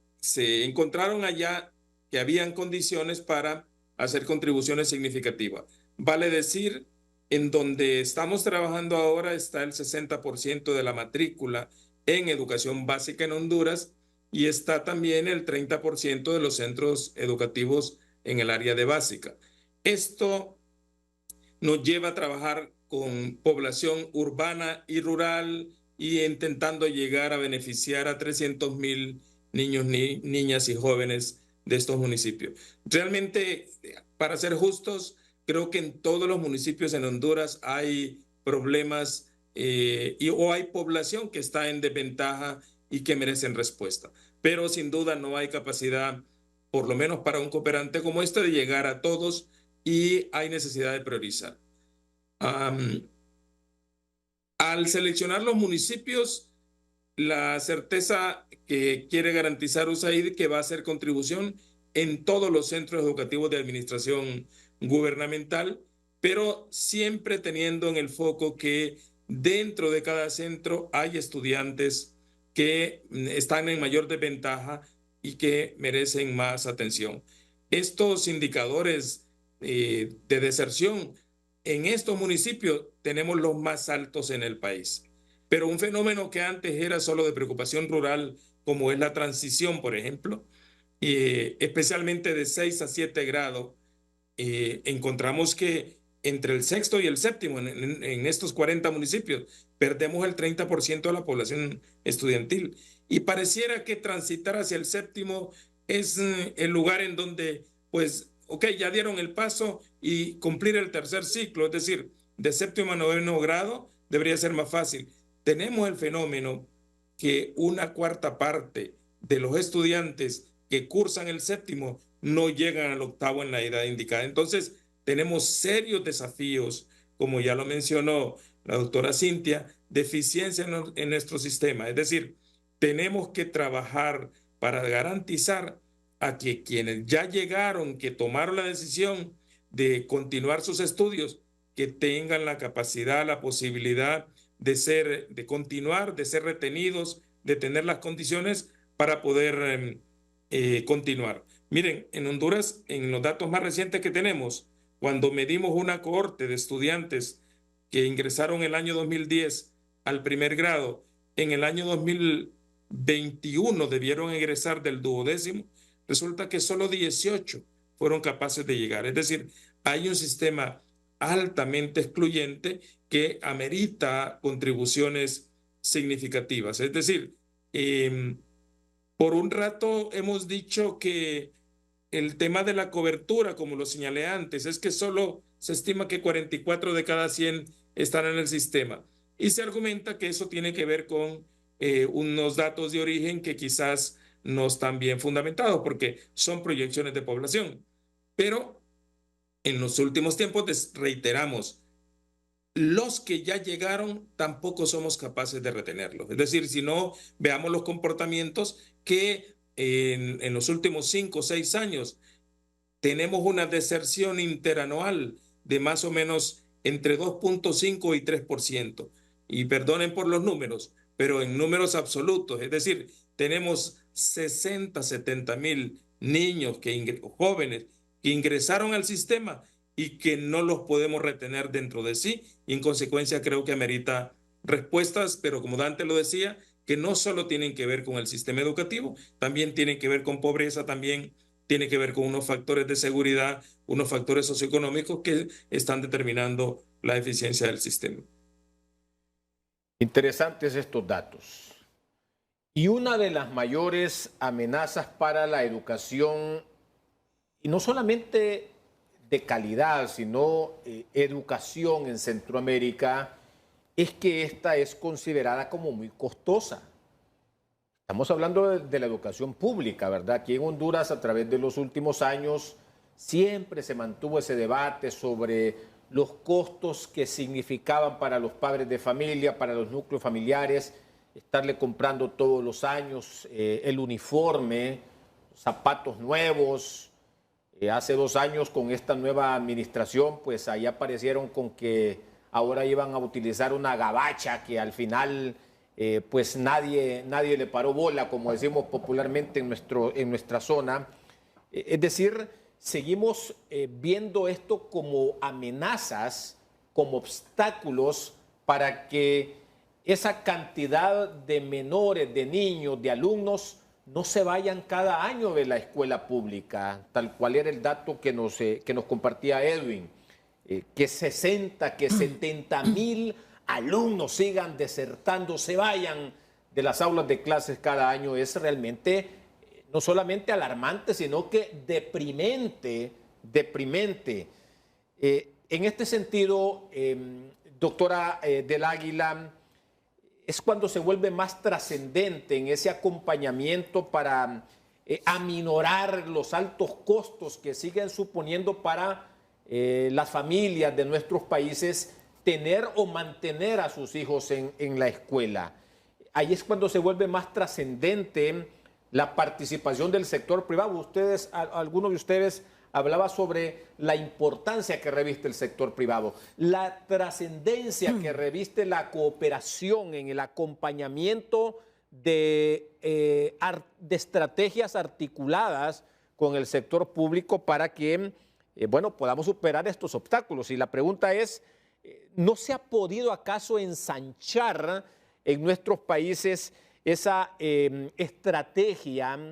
encontraron allá que habían condiciones para hacer contribuciones significativas. Vale decir, en donde estamos trabajando ahora está el 60% de la matrícula en educación básica en Honduras y está también el 30% de los centros educativos en el área de básica. Esto nos lleva a trabajar con población urbana y rural y intentando llegar a beneficiar a 300,000 niños, niñas y jóvenes de estos municipios. Realmente, para ser justos, creo que en todos los municipios en Honduras hay problemas o hay población que está en desventaja y que merecen respuesta. Pero sin duda no hay capacidad, por lo menos para un cooperante como este, de llegar a todos y hay necesidad de priorizar. Al seleccionar los municipios, la certeza que quiere garantizar USAID que va a hacer contribución en todos los centros educativos de administración gubernamental, pero siempre teniendo en el foco que dentro de cada centro hay estudiantes que están en mayor desventaja y que merecen más atención. Estos indicadores de deserción en estos municipios tenemos los más altos en el país. Pero un fenómeno que antes era solo de preocupación rural, como es la transición, por ejemplo, especialmente de 6 a 7 grados, encontramos que entre el sexto y el séptimo, en estos 40 municipios, perdemos el 30% de la población estudiantil. Y pareciera que transitar hacia el séptimo es el lugar en donde, pues, ok, ya dieron el paso y cumplir el tercer ciclo, es decir, de séptimo a noveno grado debería ser más fácil. Tenemos el fenómeno que una cuarta parte de los estudiantes que cursan el séptimo no llegan al octavo en la edad indicada. Entonces, tenemos serios desafíos, como ya lo mencionó la doctora Cintia, deficiencia en nuestro sistema. Es decir, tenemos que trabajar para garantizar a que quienes ya llegaron, que tomaron la decisión de continuar sus estudios, que tengan la capacidad, la posibilidad de continuar, de ser retenidos, de tener las condiciones para poder continuar. Miren, en Honduras, en los datos más recientes que tenemos, cuando medimos una cohorte de estudiantes que ingresaron el año 2010 al primer grado, en el año 2021 debieron ingresar del duodécimo, resulta que solo 18 fueron capaces de llegar. Es decir, hay un sistema altamente excluyente que amerita contribuciones significativas. Es decir, por un rato hemos dicho que el tema de la cobertura, como lo señalé antes, es que solo se estima que 44 de cada 100 están en el sistema. Y se argumenta que eso tiene que ver con unos datos de origen que quizás no están bien fundamentados, porque son proyecciones de población. Pero en los últimos tiempos, reiteramos, los que ya llegaron tampoco somos capaces de retenerlos. Es decir, si no, veamos los comportamientos que en los últimos 5 o 6 años tenemos una deserción interanual de más o menos entre 2.5 y 3%. Y perdonen por los números, pero en números absolutos, es decir, tenemos 60, 70 mil niños, jóvenes que ingresaron al sistema y que no los podemos retener dentro de sí, y en consecuencia creo que amerita respuestas, pero como Dante lo decía, que no solo tienen que ver con el sistema educativo, también tienen que ver con pobreza, también tiene que ver con unos factores de seguridad, unos factores socioeconómicos que están determinando la eficiencia del sistema. Interesantes estos datos. Y una de las mayores amenazas para la educación, y no solamente de calidad, sino educación en Centroamérica, es que esta es considerada como muy costosa. Estamos hablando de la educación pública, ¿verdad? Aquí en Honduras, a través de los últimos años, siempre se mantuvo ese debate sobre los costos que significaban para los padres de familia, para los núcleos familiares, estarle comprando todos los años el uniforme, zapatos nuevos. Hace 2 años, con esta nueva administración, pues ahí aparecieron con que ahora iban a utilizar una gabacha que al final pues nadie le paró bola, como decimos popularmente en nuestra zona. Es decir, seguimos viendo esto como amenazas, como obstáculos para que esa cantidad de menores, de niños, de alumnos, no se vayan cada año de la escuela pública, tal cual era el dato que nos compartía Edwin, que 60, que 70 mil alumnos sigan desertando, se vayan de las aulas de clases cada año, es realmente no solamente alarmante, sino que deprimente. En este sentido, doctora del Águila, es cuando se vuelve más trascendente en ese acompañamiento para aminorar los altos costos que siguen suponiendo para las familias de nuestros países tener o mantener a sus hijos en la escuela. Ahí es cuando se vuelve más trascendente la participación del sector privado. Algunos de ustedes hablaba sobre la importancia que reviste el sector privado, la trascendencia que reviste la cooperación en el acompañamiento de estrategias articuladas con el sector público para que bueno, podamos superar estos obstáculos. Y la pregunta es, ¿no se ha podido acaso ensanchar en nuestros países esa estrategia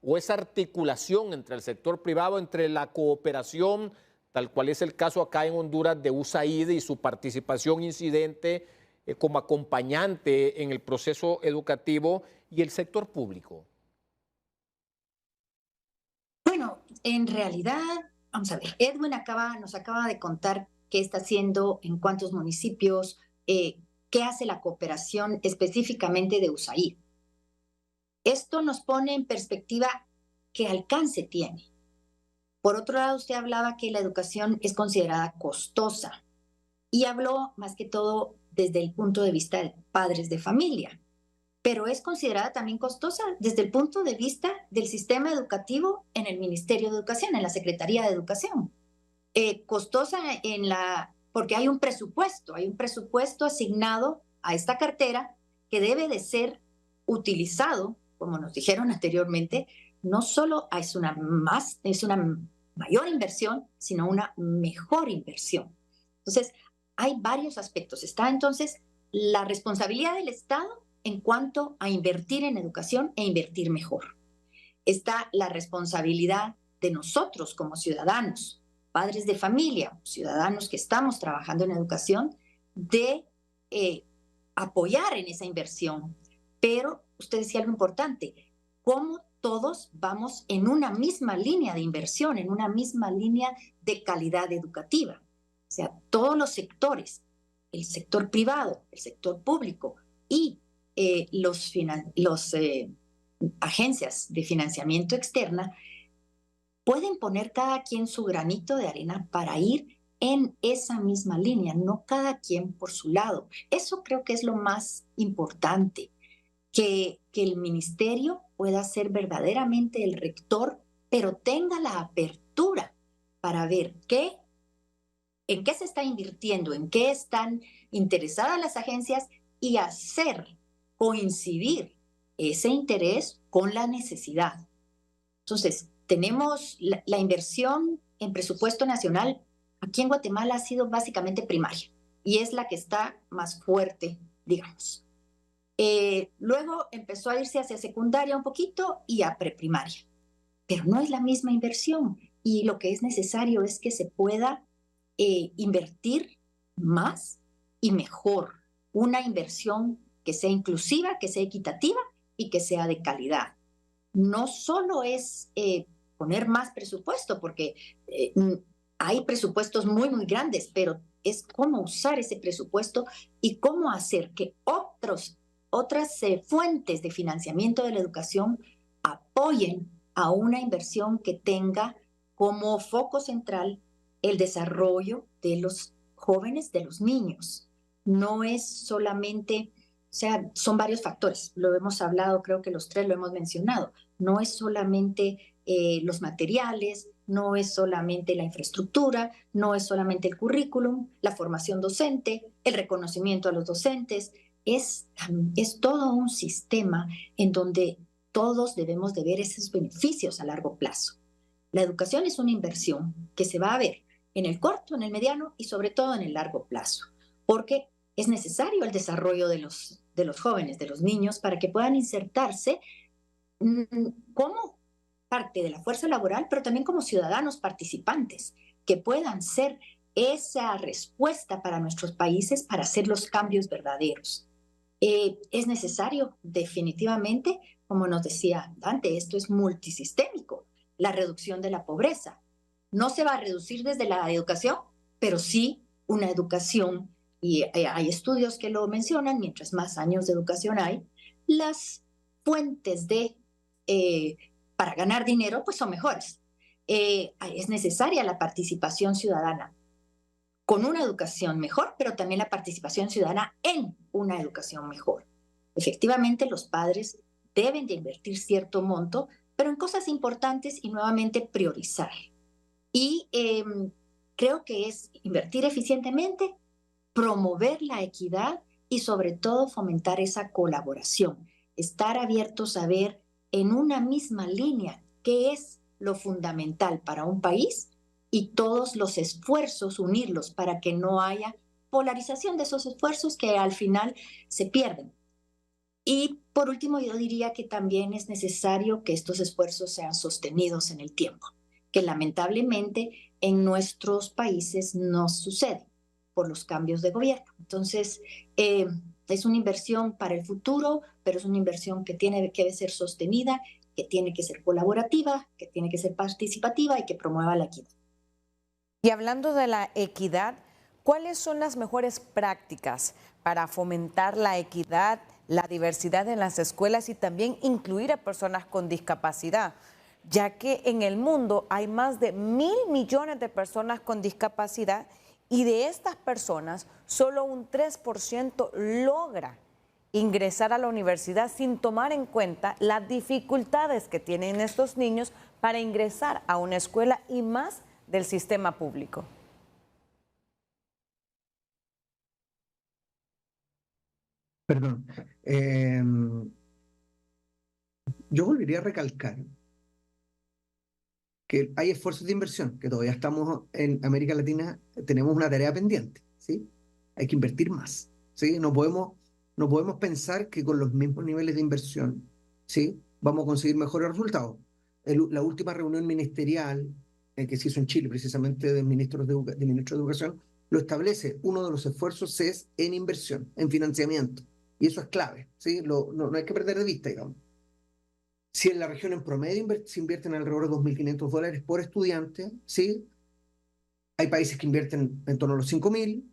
o esa articulación entre el sector privado, entre la cooperación, tal cual es el caso acá en Honduras de USAID y su participación incidente como acompañante en el proceso educativo, y el sector público? Bueno, en realidad, vamos a ver, Edwin nos acaba de contar qué está haciendo en cuántos municipios, qué hace la cooperación específicamente de USAID. Esto nos pone en perspectiva qué alcance tiene. Por otro lado, usted hablaba que la educación es considerada costosa y habló más que todo desde el punto de vista de padres de familia, pero es considerada también costosa desde el punto de vista del sistema educativo en el Ministerio de Educación, en la Secretaría de Educación. Costosa porque hay un presupuesto asignado a esta cartera que debe de ser utilizado, como nos dijeron anteriormente, no solo es una mayor inversión, sino una mejor inversión. Entonces, hay varios aspectos. Está entonces la responsabilidad del Estado en cuanto a invertir en educación e invertir mejor. Está la responsabilidad de nosotros como ciudadanos, padres de familia, ciudadanos que estamos trabajando en educación, de apoyar en esa inversión. Pero usted decía algo importante, cómo todos vamos en una misma línea de inversión, en una misma línea de calidad educativa. O sea, todos los sectores, el sector privado, el sector público y agencias de financiamiento externa pueden poner cada quien su granito de arena para ir en esa misma línea, no cada quien por su lado. Eso creo que es lo más importante, que el ministerio pueda ser verdaderamente el rector, pero tenga la apertura para ver en qué se está invirtiendo, en qué están interesadas las agencias y hacer coincidir ese interés con la necesidad. Entonces, tenemos la inversión en presupuesto nacional aquí en Guatemala ha sido básicamente primaria y es la que está más fuerte, digamos. Luego empezó a irse hacia secundaria un poquito y a preprimaria, pero no es la misma inversión y lo que es necesario es que se pueda invertir más y mejor, una inversión que sea inclusiva, que sea equitativa y que sea de calidad. No solo es poner más presupuesto, porque hay presupuestos muy, muy grandes, pero es cómo usar ese presupuesto y cómo hacer que otras fuentes de financiamiento de la educación apoyen a una inversión que tenga como foco central el desarrollo de los jóvenes, de los niños. No es solamente, o sea, son varios factores, lo hemos hablado, creo que los tres lo hemos mencionado. No es solamente los materiales, no es solamente la infraestructura, no es solamente el currículum, la formación docente, el reconocimiento a los docentes, es todo un sistema en donde todos debemos de ver esos beneficios a largo plazo. La educación es una inversión que se va a ver en el corto, en el mediano y sobre todo en el largo plazo, porque es necesario el desarrollo de los jóvenes, de los niños, para que puedan insertarse como parte de la fuerza laboral, pero también como ciudadanos participantes, que puedan ser esa respuesta para nuestros países para hacer los cambios verdaderos. Es necesario, definitivamente, como nos decía Dante, esto es multisistémico, la reducción de la pobreza. No se va a reducir desde la educación, pero sí una educación, y hay estudios que lo mencionan, mientras más años de educación hay, las fuentes para ganar dinero pues son mejores. Es necesaria la participación ciudadana con una educación mejor, pero también la participación ciudadana en una educación mejor. Efectivamente, los padres deben de invertir cierto monto, pero en cosas importantes y nuevamente priorizar. Y creo que es invertir eficientemente, promover la equidad y sobre todo fomentar esa colaboración, estar abiertos a ver en una misma línea qué es lo fundamental para un país y todos los esfuerzos unirlos para que no haya polarización de esos esfuerzos que al final se pierden. Y por último, yo diría que también es necesario que estos esfuerzos sean sostenidos en el tiempo, que lamentablemente en nuestros países no sucede por los cambios de gobierno. Entonces, es una inversión para el futuro, pero es una inversión que tiene que ser sostenida, que tiene que ser colaborativa, que tiene que ser participativa y que promueva la equidad. Y hablando de la equidad, ¿cuáles son las mejores prácticas para fomentar la equidad, la diversidad en las escuelas y también incluir a personas con discapacidad? Ya que en el mundo hay más de 1.000 millones de personas con discapacidad y de estas personas solo un 3% logra ingresar a la universidad sin tomar en cuenta las dificultades que tienen estos niños para ingresar a una escuela y más del sistema público. Perdón. Yo volvería a recalcar que hay esfuerzos de inversión, que todavía estamos en América Latina, tenemos una tarea pendiente, ¿sí? Hay que invertir más, ¿sí? No podemos pensar que con los mismos niveles de inversión, ¿sí? Vamos a conseguir mejores resultados. La última reunión ministerial que se hizo en Chile, precisamente de ministros de Educación, lo establece. Uno de los esfuerzos es en inversión, en financiamiento, y eso es clave, ¿sí? No hay que perder de vista, digamos. Si en la región en promedio se invierten alrededor de $2.500 por estudiante, ¿sí? Hay países que invierten en torno a los 5.000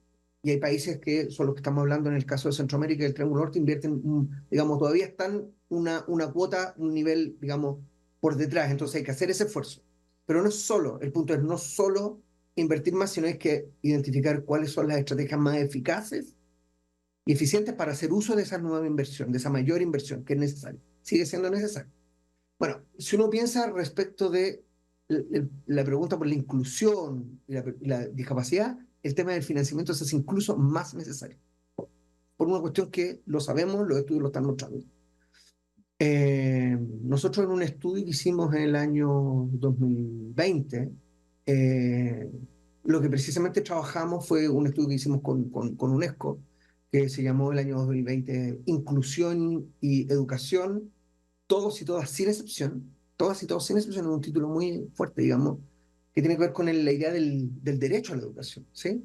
y hay países que son los que estamos hablando en el caso de Centroamérica y el Triángulo Norte, invierten, digamos, todavía están una cuota, un nivel, digamos, por detrás. Entonces hay que hacer ese esfuerzo. Pero no es solo, el punto es no solo invertir más, sino es que identificar cuáles son las estrategias más eficaces y eficientes para hacer uso de esa nueva inversión, de esa mayor inversión que es necesaria. Sigue siendo necesario. Bueno, si uno piensa respecto de la pregunta por la inclusión y la discapacidad, el tema del financiamiento se hace incluso más necesario. Por una cuestión que lo sabemos, los estudios lo están mostrando. Nosotros en un estudio que hicimos en el año 2020, lo que precisamente trabajamos fue un estudio que hicimos con UNESCO, que se llamó el año 2020 Inclusión y Educación, todos y todas sin excepción, todas y todos sin excepción, es un título muy fuerte, digamos, que tiene que ver con la idea del derecho a la educación, ¿sí?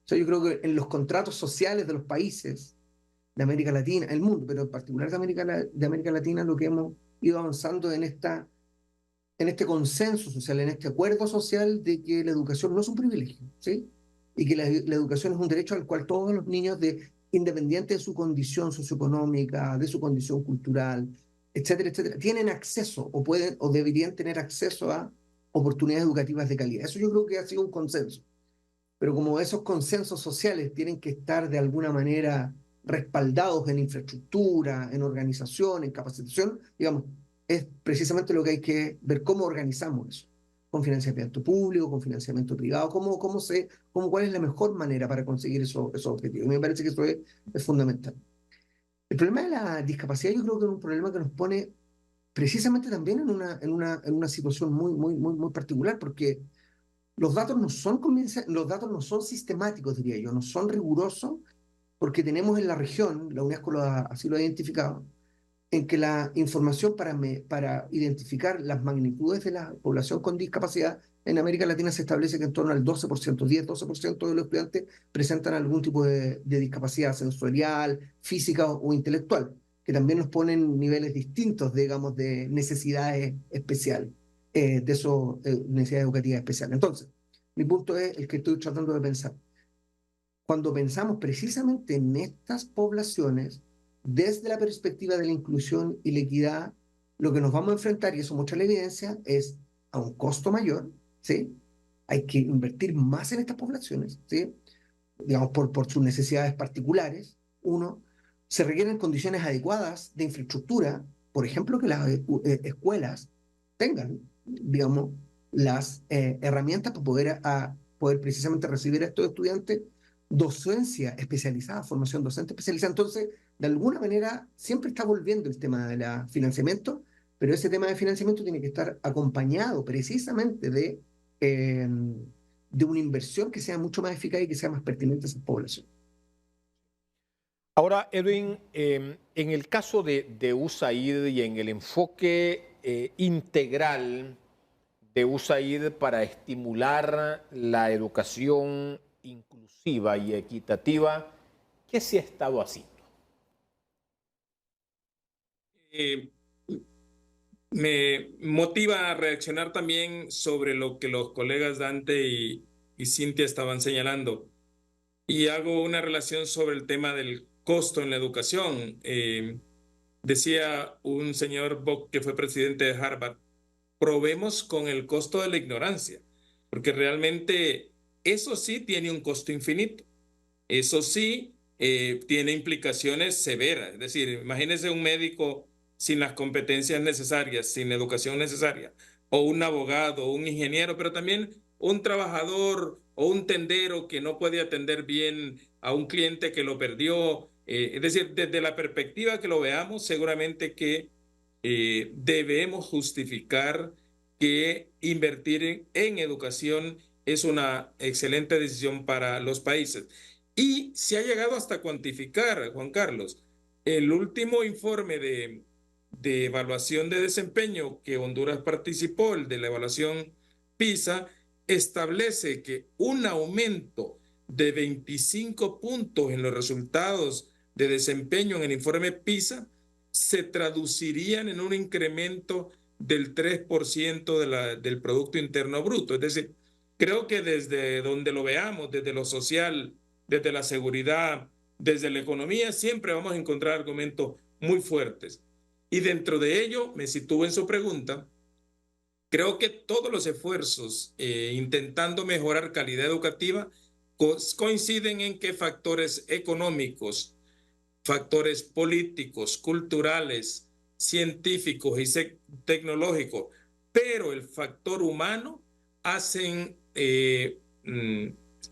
O sea, yo creo que en los contratos sociales de los países de América Latina, el mundo, pero en particular de América Latina, lo que hemos ido avanzando en este consenso social, en este acuerdo social de que la educación no es un privilegio, ¿sí? Y que la educación es un derecho al cual todos los niños, independiente de su condición socioeconómica, de su condición cultural, etcétera, etcétera, tienen acceso o pueden o deberían tener acceso a oportunidades educativas de calidad. Eso yo creo que ha sido un consenso. Pero como esos consensos sociales tienen que estar de alguna manera respaldados en infraestructura, en organización, en capacitación, digamos, es precisamente lo que hay que ver cómo organizamos eso, con financiamiento público, con financiamiento privado, cuál es la mejor manera para conseguir esos objetivos. A mí me parece que eso es fundamental. El problema de la discapacidad yo creo que es un problema que nos pone precisamente también en una situación muy particular, porque los datos los datos no son sistemáticos, diría yo, no son rigurosos, porque tenemos en la región, la UNESCO así lo ha identificado, en que la información para identificar las magnitudes de la población con discapacidad en América Latina se establece que en torno al 12%, 10-12% de los estudiantes presentan algún tipo de discapacidad sensorial, física o intelectual, que también nos ponen niveles distintos, digamos, de necesidades especiales, necesidades educativas especiales. Entonces, mi punto es el que estoy tratando de pensar. Cuando pensamos precisamente en estas poblaciones, desde la perspectiva de la inclusión y la equidad, lo que nos vamos a enfrentar, y eso muestra la evidencia, es a un costo mayor, ¿sí? Hay que invertir más en estas poblaciones, ¿sí? Digamos, por sus necesidades particulares. Uno, se requieren condiciones adecuadas de infraestructura, por ejemplo, que las escuelas tengan, digamos, las herramientas para poder precisamente recibir a estos estudiantes, docencia especializada, formación docente especializada. Entonces, de alguna manera, siempre está volviendo el tema del financiamiento, pero ese tema de financiamiento tiene que estar acompañado precisamente de una inversión que sea mucho más eficaz y que sea más pertinente a esa población. Ahora, Edwin, en el caso de USAID y en el enfoque integral de USAID para estimular la educación inclusiva y equitativa, ¿qué se ha estado haciendo? Me motiva a reaccionar también sobre lo que los colegas Dante y Cintia estaban señalando. Y hago una relación sobre el tema del costo en la educación. Decía un señor Bock, que fue presidente de Harvard, probemos con el costo de la ignorancia, porque realmente eso sí tiene un costo infinito. Eso sí tiene implicaciones severas. Es decir, imagínense un médico sin las competencias necesarias, sin la educación necesaria, o un abogado, o un ingeniero, pero también un trabajador o un tendero que no puede atender bien a un cliente que lo perdió. Es decir, desde la perspectiva que lo veamos, seguramente que debemos justificar que invertir en educación es una excelente decisión para los países. Y se ha llegado hasta cuantificar, Juan Carlos, el último informe de evaluación de desempeño que Honduras participó, el de la evaluación PISA, establece que un aumento de 25 puntos en los resultados de desempeño en el informe PISA se traducirían en un incremento del 3% del Producto Interno Bruto. Es decir, creo que desde donde lo veamos, desde lo social, desde la seguridad, desde la economía, siempre vamos a encontrar argumentos muy fuertes. Y dentro de ello, me sitúo en su pregunta, creo que todos los esfuerzos intentando mejorar calidad educativa coinciden en que factores económicos, factores políticos, culturales, científicos y tecnológicos, pero el factor humano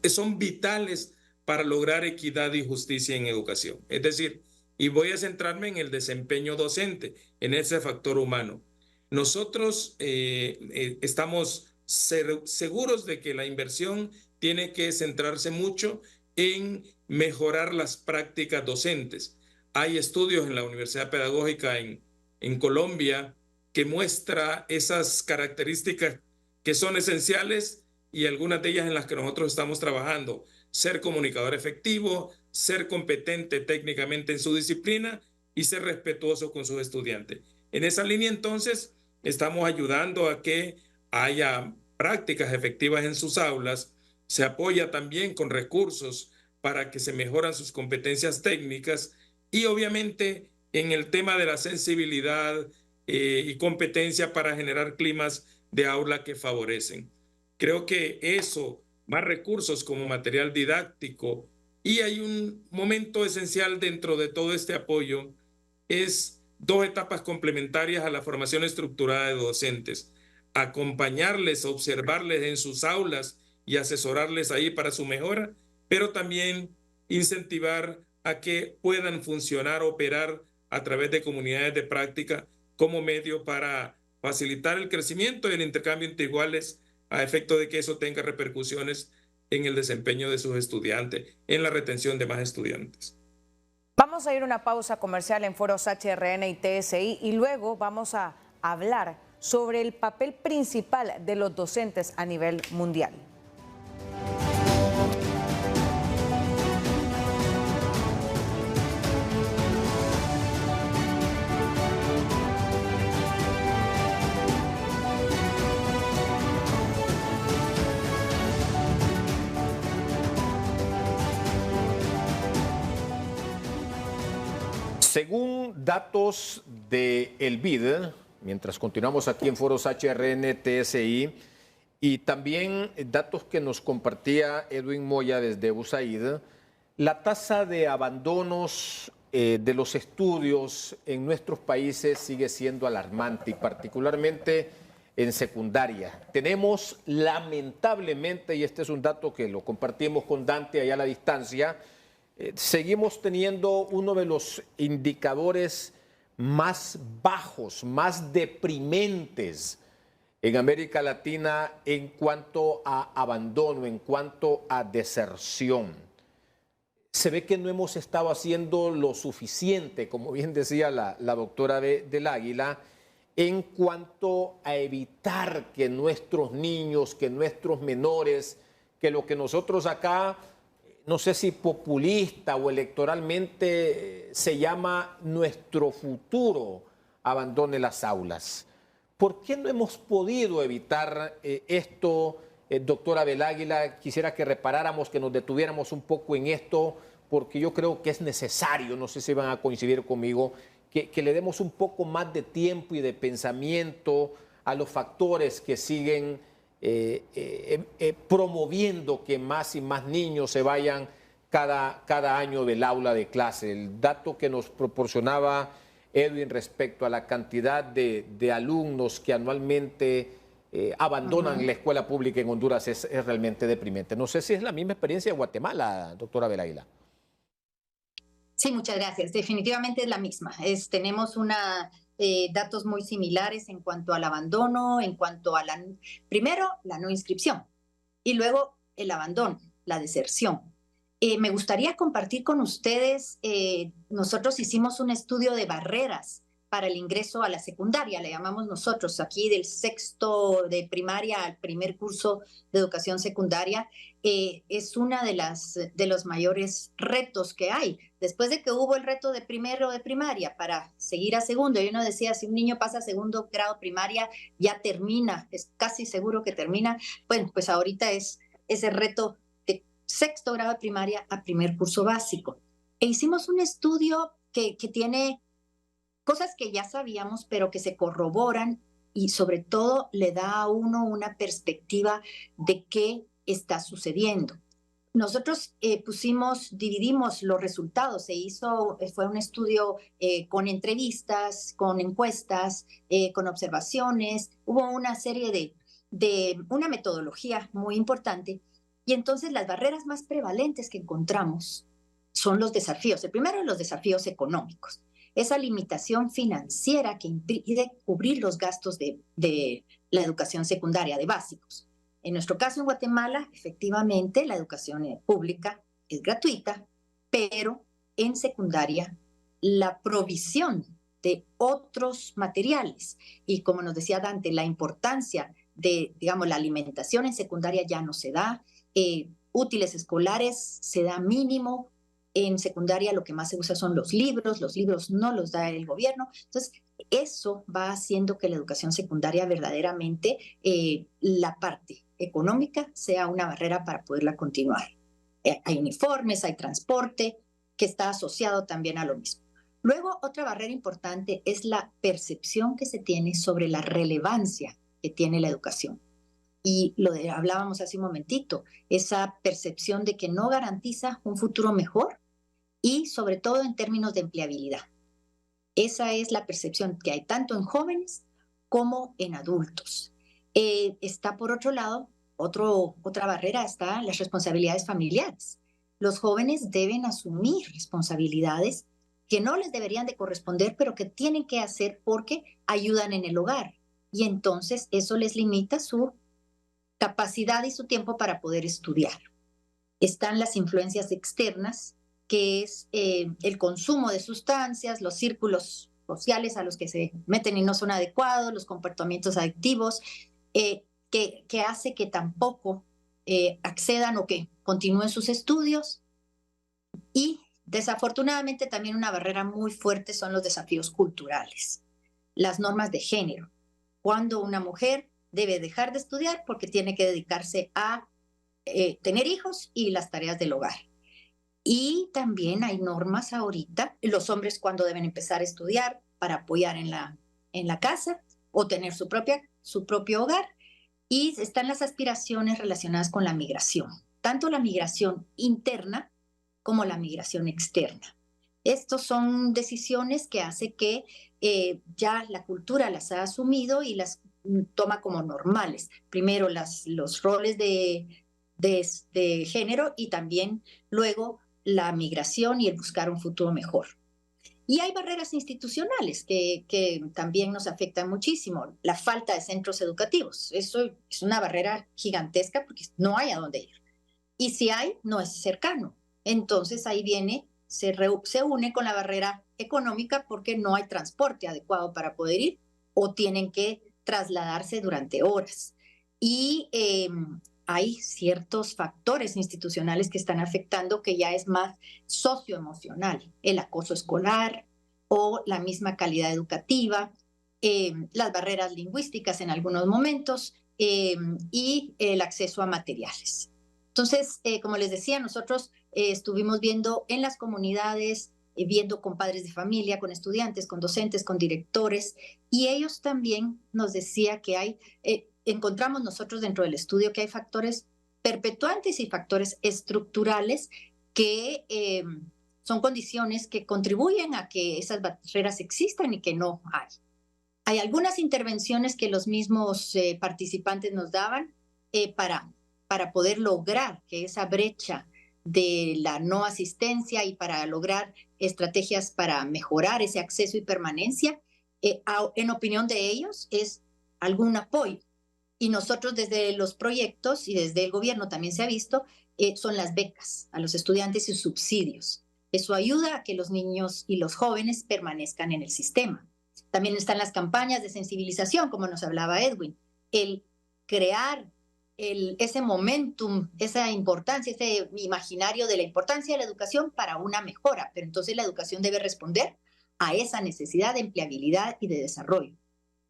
son vitales para lograr equidad y justicia en educación. Es decir, y voy a centrarme en el desempeño docente, en ese factor humano. Nosotros estamos seguros de que la inversión tiene que centrarse mucho en mejorar las prácticas docentes. Hay estudios en la Universidad Pedagógica en Colombia que muestra esas características que son esenciales y algunas de ellas en las que nosotros estamos trabajando. Ser comunicador efectivo, ser competente técnicamente en su disciplina y ser respetuoso con sus estudiantes. En esa línea, entonces, estamos ayudando a que haya prácticas efectivas en sus aulas. Se apoya también con recursos para que se mejoran sus competencias técnicas y obviamente en el tema de la sensibilidad y competencia para generar climas de aula que favorecen. Creo que eso, más recursos como material didáctico, y hay un momento esencial dentro de todo este apoyo, es dos etapas complementarias a la formación estructurada de docentes. Acompañarles, observarles en sus aulas y asesorarles ahí para su mejora, pero también incentivar a que puedan funcionar, operar a través de comunidades de práctica como medio para facilitar el crecimiento y el intercambio entre iguales a efecto de que eso tenga repercusiones en el desempeño de sus estudiantes, en la retención de más estudiantes. Vamos a ir a una pausa comercial en foros HRN y TSI y luego vamos a hablar sobre el papel principal de los docentes a nivel mundial. Según datos de el BID, mientras continuamos aquí en foros HRN, TSI, y también datos que nos compartía Edwin Moya desde USAID, la tasa de abandonos de los estudios en nuestros países sigue siendo alarmante y particularmente en secundaria. Tenemos lamentablemente, y este es un dato que lo compartimos con Dante allá a la distancia, seguimos teniendo uno de los indicadores más bajos, más deprimentes en América Latina en cuanto a abandono, en cuanto a deserción. Se ve que no hemos estado haciendo lo suficiente, como bien decía la doctora del Águila, en cuanto a evitar que nuestros niños, que nuestros menores, que lo que nosotros acá, no sé si populista o electoralmente se llama nuestro futuro, abandone las aulas. ¿Por qué no hemos podido evitar esto, doctora del Águila? Quisiera que reparáramos, que nos detuviéramos un poco en esto, porque yo creo que es necesario, no sé si van a coincidir conmigo, que le demos un poco más de tiempo y de pensamiento a los factores que siguen promoviendo que más y más niños se vayan cada año del aula de clase. El dato que nos proporcionaba Edwin respecto a la cantidad de alumnos que anualmente abandonan la escuela pública en Honduras es realmente deprimente. No sé si es la misma experiencia de Guatemala, doctora Velaila. Sí, muchas gracias. Definitivamente es la misma. Tenemos datos muy similares en cuanto al abandono, en cuanto a primero, la no inscripción y luego el abandono, la deserción. Me gustaría compartir con ustedes, nosotros hicimos un estudio de barreras para el ingreso a la secundaria, le llamamos nosotros aquí del sexto de primaria al primer curso de educación secundaria. Es una de los mayores retos que hay. Después de que hubo el reto de primero de primaria para seguir a segundo, y uno decía, si un niño pasa a segundo grado primaria, ya termina, es casi seguro que termina. Bueno, pues ahorita es ese reto de sexto grado de primaria a primer curso básico. E hicimos un estudio que tiene cosas que ya sabíamos, pero que se corroboran y sobre todo le da a uno una perspectiva de qué está sucediendo. Nosotros dividimos los resultados, fue un estudio con entrevistas, con encuestas, con observaciones, hubo una serie una metodología muy importante y entonces las barreras más prevalentes que encontramos son los desafíos. El primero, los desafíos económicos. Esa limitación financiera que impide cubrir los gastos de la educación secundaria, de básicos. En nuestro caso, en Guatemala, efectivamente, la educación pública es gratuita, pero en secundaria, la provisión de otros materiales y, como nos decía Dante, la importancia de, digamos, la alimentación en secundaria ya no se da, útiles escolares se da mínimo. En secundaria lo que más se usa son los libros no los da el gobierno. Entonces, eso va haciendo que la educación secundaria verdaderamente, la parte económica, sea una barrera para poderla continuar. Hay uniformes, hay transporte, que está asociado también a lo mismo. Luego, otra barrera importante es la percepción que se tiene sobre la relevancia que tiene la educación. Y hablábamos hace un momentito, esa percepción de que no garantiza un futuro mejor y sobre todo en términos de empleabilidad. Esa es la percepción que hay tanto en jóvenes como en adultos. Está por otro lado, otra barrera está las responsabilidades familiares. Los jóvenes deben asumir responsabilidades que no les deberían de corresponder, pero que tienen que hacer porque ayudan en el hogar. Y entonces eso les limita su capacidad y su tiempo para poder estudiar. Están las influencias externas, que es el consumo de sustancias, los círculos sociales a los que se meten y no son adecuados, los comportamientos adictivos, que hace que tampoco accedan o que continúen sus estudios. Y desafortunadamente también una barrera muy fuerte son los desafíos culturales, las normas de género. Cuando una mujer debe dejar de estudiar porque tiene que dedicarse a tener hijos y las tareas del hogar. Y también hay normas ahorita, los hombres cuando deben empezar a estudiar para apoyar en la casa o tener su propio hogar. Y están las aspiraciones relacionadas con la migración, tanto la migración interna como la migración externa. Estas son decisiones que hace que ya la cultura las ha asumido y las toma como normales. Primero los roles de género y también luego la migración y el buscar un futuro mejor. Y hay barreras institucionales que también nos afectan muchísimo. La falta de centros educativos. Eso es una barrera gigantesca porque no hay a dónde ir. Y si hay, no es cercano. Entonces ahí viene, se une con la barrera económica porque no hay transporte adecuado para poder ir o tienen que trasladarse durante horas. Y hay ciertos factores institucionales que están afectando que ya es más socioemocional, el acoso escolar o la misma calidad educativa, las barreras lingüísticas en algunos momentos y el acceso a materiales. Entonces, como les decía, nosotros estuvimos viendo en las comunidades, viendo con padres de familia, con estudiantes, con docentes, con directores, y ellos también nos decía que encontramos nosotros dentro del estudio que hay factores perpetuantes y factores estructurales que son condiciones que contribuyen a que esas barreras existan y que no hay. Hay algunas intervenciones que los mismos participantes nos daban para poder lograr que esa brecha de la no asistencia y para lograr estrategias para mejorar ese acceso y permanencia, en opinión de ellos, es algún apoyo. Y nosotros desde los proyectos y desde el gobierno también se ha visto, son las becas a los estudiantes y subsidios. Eso ayuda a que los niños y los jóvenes permanezcan en el sistema. También están las campañas de sensibilización, como nos hablaba Edwin, el crear ese momentum, esa importancia, ese imaginario de la importancia de la educación para una mejora, pero entonces la educación debe responder a esa necesidad de empleabilidad y de desarrollo.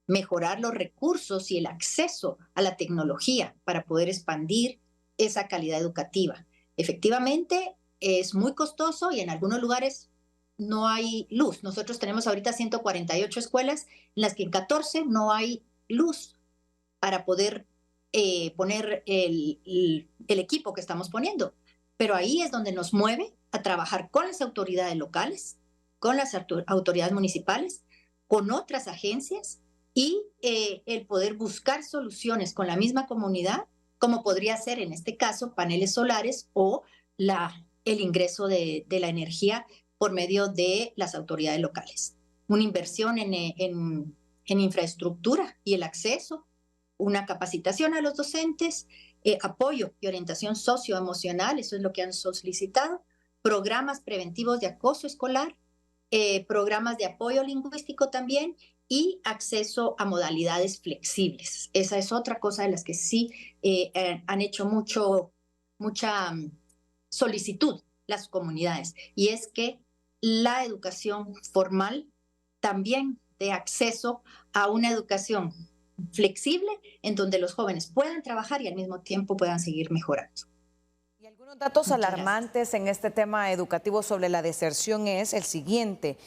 Mejorar los recursos y el acceso a la tecnología para poder expandir esa calidad educativa. Efectivamente, es muy costoso y en algunos lugares no hay luz. Nosotros tenemos ahorita 148 escuelas en las que en 14 no hay luz para poder poner el equipo que estamos poniendo. Pero ahí es donde nos mueve a trabajar con las autoridades locales, con las autoridades municipales, con otras agencias y el poder buscar soluciones con la misma comunidad, como podría ser en este caso paneles solares o el ingreso de la energía por medio de las autoridades locales. Una inversión en infraestructura y el acceso, una capacitación a los docentes, apoyo y orientación socioemocional, eso es lo que han solicitado, programas preventivos de acoso escolar, programas de apoyo lingüístico también y acceso a modalidades flexibles. Esa es otra cosa de las que sí han hecho mucha solicitud las comunidades, y es que la educación formal también dé acceso a una educación flexible en donde los jóvenes puedan trabajar y al mismo tiempo puedan seguir mejorando. Y algunos datos alarmantes en este tema educativo sobre la deserción es el siguiente.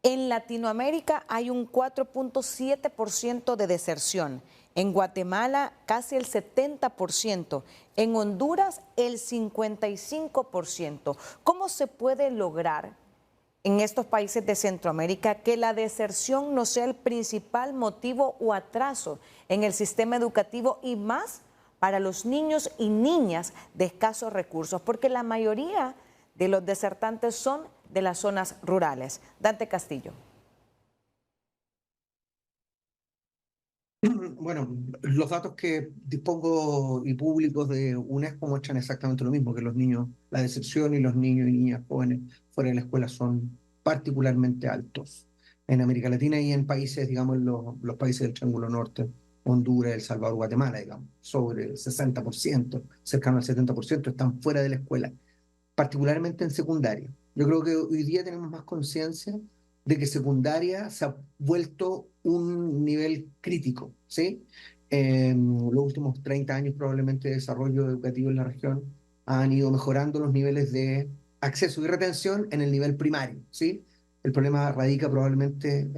En Latinoamérica hay un 4.7% de deserción. En Guatemala casi el 70%. En Honduras el 55%. ¿Cómo se puede lograr en estos países de Centroamérica que la deserción no sea el principal motivo o atraso en el sistema educativo y más para los niños y niñas de escasos recursos? Porque la mayoría de los desertantes son de las zonas rurales. Dante Castillo. Bueno, los datos que dispongo y públicos de UNESCO muestran exactamente lo mismo, que los niños, la deserción y los niños y niñas jóvenes fuera de la escuela son particularmente altos. En América Latina y en países, digamos, los países del Triángulo Norte, Honduras, El Salvador, Guatemala, digamos, sobre el 60%, cercano al 70%, están fuera de la escuela, particularmente en secundaria. Yo creo que hoy día tenemos más conciencia de que secundaria se ha vuelto un nivel crítico, ¿sí? Los últimos 30 años probablemente de desarrollo educativo en la región han ido mejorando los niveles de acceso y retención en el nivel primario, ¿sí? El problema radica probablemente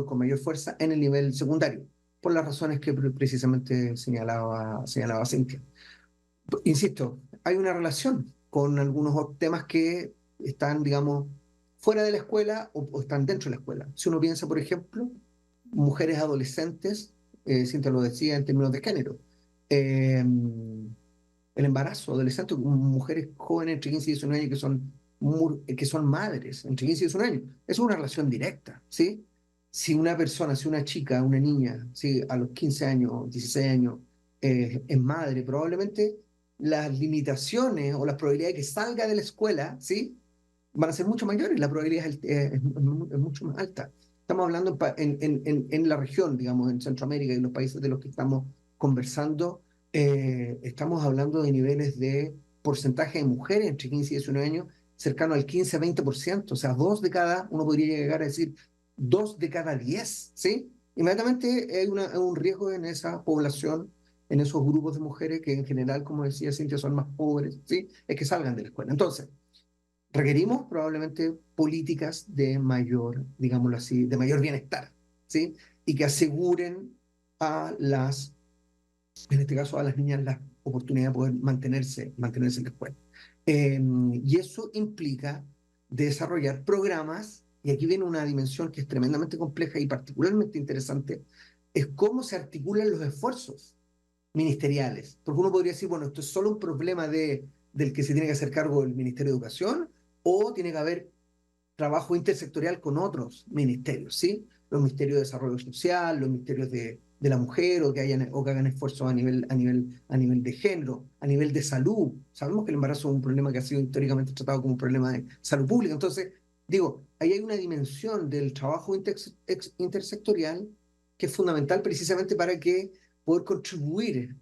con mayor fuerza en el nivel secundario, por las razones que precisamente señalaba Cintia. Insisto, hay una relación con algunos temas que están, digamos, fuera de la escuela o están dentro de la escuela. Si uno piensa, por ejemplo, mujeres adolescentes, Cintia lo decía en términos de género, el embarazo adolescente, mujeres jóvenes entre 15 y 19 años que son que son madres, entre 15 y 18 años. Es una relación directa, ¿sí? Si una persona, si una chica, una niña, ¿sí? A los 15 años, 16 años, es madre, probablemente las limitaciones o las probabilidades de que salga de la escuela, ¿sí? Van a ser mucho mayores, la probabilidad es mucho más alta. Estamos hablando en la región, digamos, en Centroamérica y los países de los que estamos conversando, estamos hablando de niveles de porcentaje de mujeres entre 15 y 19 años cercano al 15 a 20%, o sea, uno podría llegar a decir 2 de cada 10, ¿sí? Inmediatamente hay un riesgo en esa población, en esos grupos de mujeres que en general, como decía Cintia, son más pobres, ¿sí? Es que salgan de la escuela. Entonces, requerimos probablemente políticas de mayor, digámoslo así, de mayor bienestar, ¿sí? Y que aseguren a en este caso a las niñas, la oportunidad de poder mantenerse en la escuela. Y eso implica desarrollar programas, y aquí viene una dimensión que es tremendamente compleja y particularmente interesante, es cómo se articulan los esfuerzos ministeriales. Porque uno podría decir, bueno, esto es solo un problema del que se tiene que hacer cargo el Ministerio de Educación, o tiene que haber trabajo intersectorial con otros ministerios, ¿sí? Los ministerios de desarrollo social, los ministerios de la mujer, o que hagan esfuerzos a nivel de género, a nivel de salud. Sabemos que el embarazo es un problema que ha sido históricamente tratado como un problema de salud pública. Entonces, digo, ahí hay una dimensión del trabajo intersectorial que es fundamental precisamente para que poder contribuir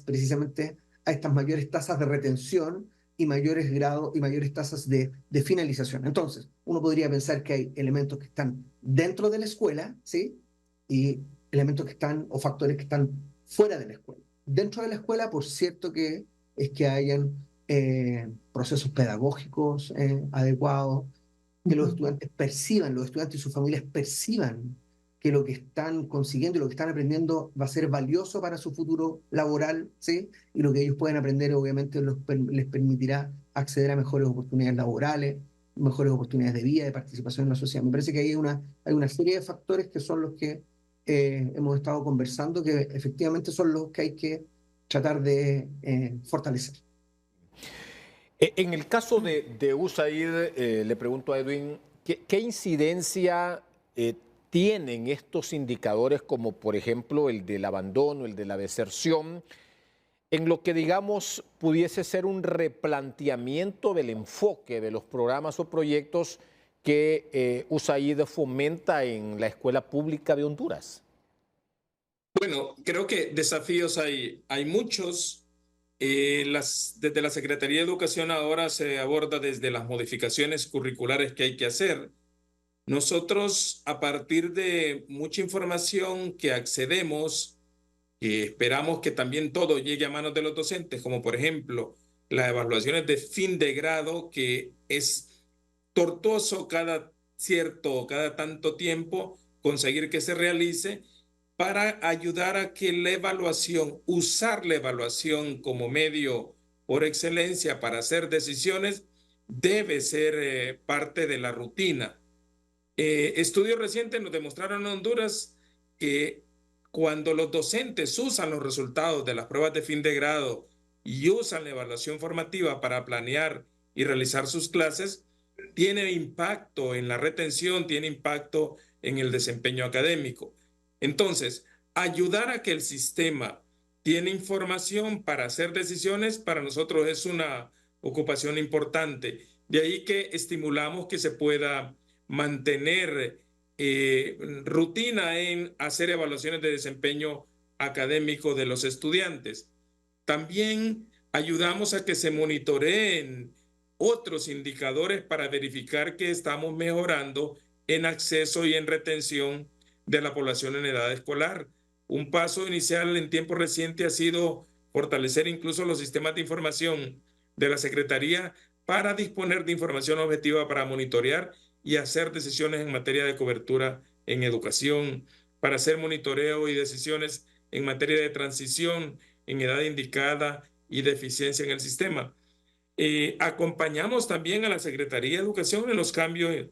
precisamente a estas mayores tasas de retención y mayores grados y mayores tasas de finalización. Entonces, uno podría pensar que hay elementos que están dentro de la escuela, ¿sí? Y elementos que están, o factores que están fuera de la escuela. Dentro de la escuela, por cierto que es que hayan procesos pedagógicos adecuados, que los estudiantes y sus familias perciban que lo que están consiguiendo y lo que están aprendiendo va a ser valioso para su futuro laboral, ¿sí? Y lo que ellos pueden aprender obviamente les permitirá acceder a mejores oportunidades laborales, mejores oportunidades de vida, de participación en la sociedad. Me parece que hay una serie de factores que son los que hemos estado conversando, que efectivamente son los que hay que tratar de fortalecer. En el caso de USAID, le pregunto a Edwin, ¿qué incidencia tienen estos indicadores, como por ejemplo el del abandono, el de la deserción, en lo que, digamos, pudiese ser un replanteamiento del enfoque de los programas o proyectos que USAID fomenta en la escuela pública de Honduras? Bueno, creo que desafíos hay muchos. Desde la Secretaría de Educación ahora se aborda desde las modificaciones curriculares que hay que hacer. Nosotros, a partir de mucha información que accedemos, esperamos que también todo llegue a manos de los docentes, como por ejemplo las evaluaciones de fin de grado, que es tortuoso cada tanto tiempo conseguir que se realice, para ayudar a que usar la evaluación como medio por excelencia para hacer decisiones, debe ser parte de la rutina. Estudios recientes nos demostraron en Honduras que cuando los docentes usan los resultados de las pruebas de fin de grado y usan la evaluación formativa para planear y realizar sus clases, tiene impacto en la retención, tiene impacto en el desempeño académico. Entonces, ayudar a que el sistema tiene información para hacer decisiones, para nosotros es una ocupación importante. De ahí que estimulamos que se pueda mantener rutina en hacer evaluaciones de desempeño académico de los estudiantes. También ayudamos a que se monitoreen otros indicadores para verificar que estamos mejorando en acceso y en retención de la población en edad escolar. Un paso inicial en tiempo reciente ha sido fortalecer incluso los sistemas de información de la Secretaría para disponer de información objetiva para monitorear y hacer decisiones en materia de cobertura en educación, para hacer monitoreo y decisiones en materia de transición en edad indicada y de eficiencia en el sistema. Acompañamos también a la Secretaría de Educación en los cambios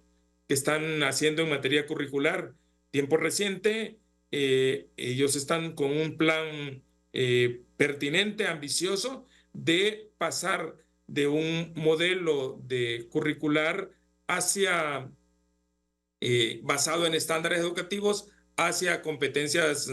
que están haciendo en materia curricular. Tiempo reciente, ellos están con un plan pertinente, ambicioso, de pasar de un modelo de curricular hacia, basado en estándares educativos, hacia competencias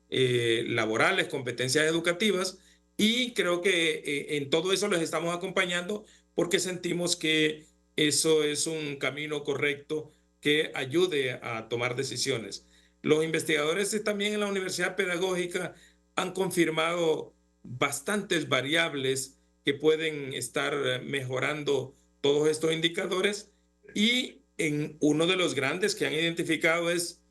laborales, competencias educativas, y creo que en todo eso les estamos acompañando porque sentimos que eso es un camino correcto que ayude a tomar decisiones. Los investigadores también en la Universidad Pedagógica han confirmado bastantes variables que pueden estar mejorando todos estos indicadores, y en uno de los grandes que han identificado es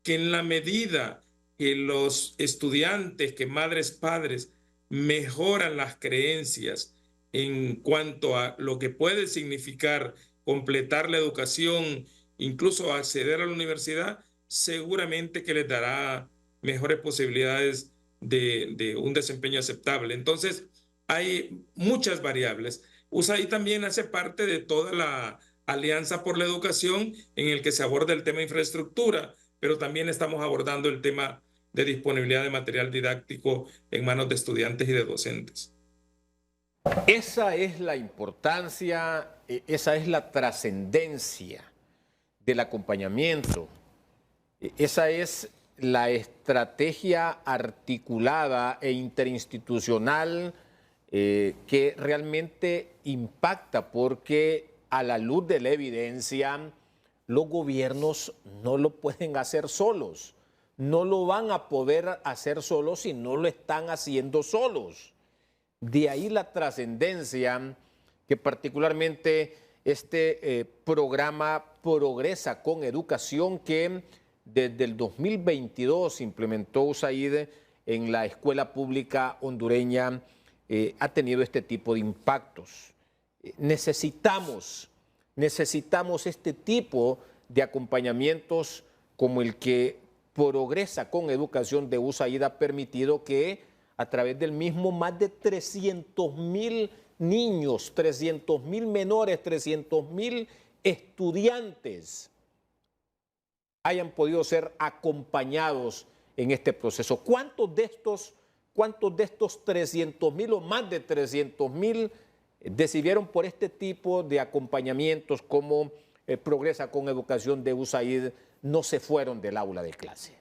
que en la medida que los estudiantes, que madres, padres, mejoran las creencias en cuanto a lo que puede significar completar la educación, incluso acceder a la universidad, seguramente que les dará mejores posibilidades de un desempeño aceptable. Entonces, hay muchas variables. USAID también hace parte de toda la Alianza por la Educación, en el que se aborda el tema de infraestructura, pero también estamos abordando el tema de disponibilidad de material didáctico en manos de estudiantes y de docentes. Esa es la importancia, esa es la trascendencia del acompañamiento. Esa es la estrategia articulada e interinstitucional que realmente impacta, porque a la luz de la evidencia, los gobiernos no lo pueden hacer solos, no lo van a poder hacer solos si no lo están haciendo solos. De ahí la trascendencia que particularmente este programa Progresa con Educación, que desde el 2022 implementó USAID en la escuela pública hondureña, ha tenido este tipo de impactos. Necesitamos este tipo de acompañamientos como el que Progresa con Educación de USAID ha permitido que a través del mismo más de 300,000 niños, 300,000 menores, 300,000 estudiantes hayan podido ser acompañados en este proceso. ¿Cuántos de estos 300,000 o más de 300,000 decidieron por este tipo de acompañamientos como Progresa con Educación de USAID no se fueron del aula de clase?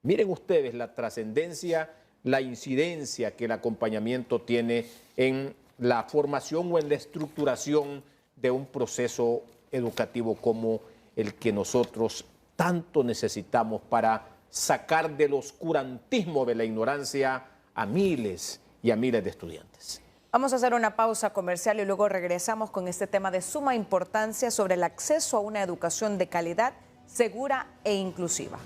Miren ustedes la trascendencia, la incidencia que el acompañamiento tiene en la formación o en la estructuración de un proceso educativo como el que nosotros tanto necesitamos para sacar del oscurantismo de la ignorancia a miles y a miles de estudiantes. Vamos a hacer una pausa comercial y luego regresamos con este tema de suma importancia sobre el acceso a una educación de calidad, segura e inclusiva.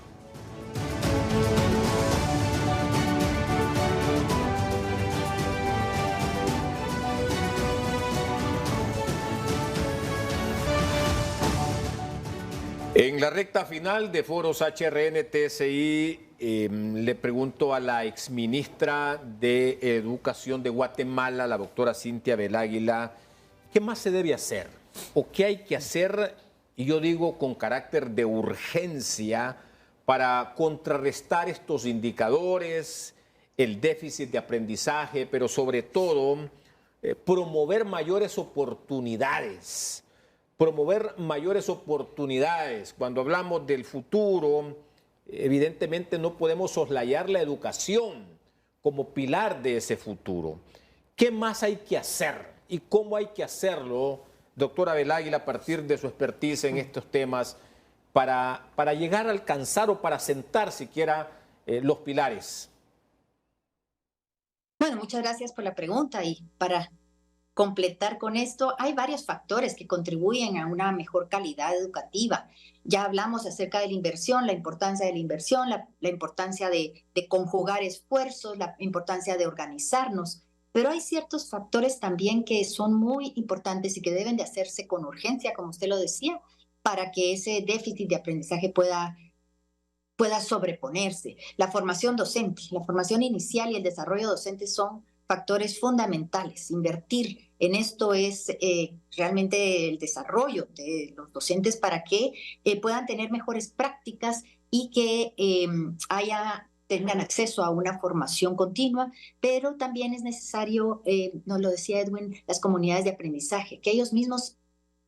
En la recta final de Foros HRN-TSI, le pregunto a la exministra de Educación de Guatemala, la doctora Cintia Beláguila, ¿qué más se debe hacer? ¿O qué hay que hacer, y yo digo con carácter de urgencia, para contrarrestar estos indicadores, el déficit de aprendizaje, pero sobre todo promover mayores oportunidades? Promover mayores oportunidades. Cuando hablamos del futuro, evidentemente no podemos soslayar la educación como pilar de ese futuro. ¿Qué más hay que hacer y cómo hay que hacerlo, doctora Beláguila, a partir de su expertise en estos temas, para llegar a alcanzar o para sentar siquiera los pilares? Bueno, muchas gracias por la pregunta, y para completar con esto, hay varios factores que contribuyen a una mejor calidad educativa. Ya hablamos acerca de la inversión, la importancia de la inversión, la importancia de conjugar esfuerzos, la importancia de organizarnos, pero hay ciertos factores también que son muy importantes y que deben de hacerse con urgencia, como usted lo decía, para que ese déficit de aprendizaje pueda sobreponerse. La formación docente, la formación inicial y el desarrollo docente son factores fundamentales. Invertir en esto es realmente el desarrollo de los docentes para que puedan tener mejores prácticas y que haya tengan acceso a una formación continua, pero también es necesario, nos lo decía Edwin, las comunidades de aprendizaje, que ellos mismos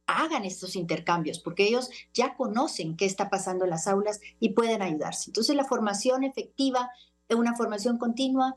hagan estos intercambios, porque ellos ya conocen qué está pasando en las aulas y pueden ayudarse. Entonces, la formación efectiva, una formación continua,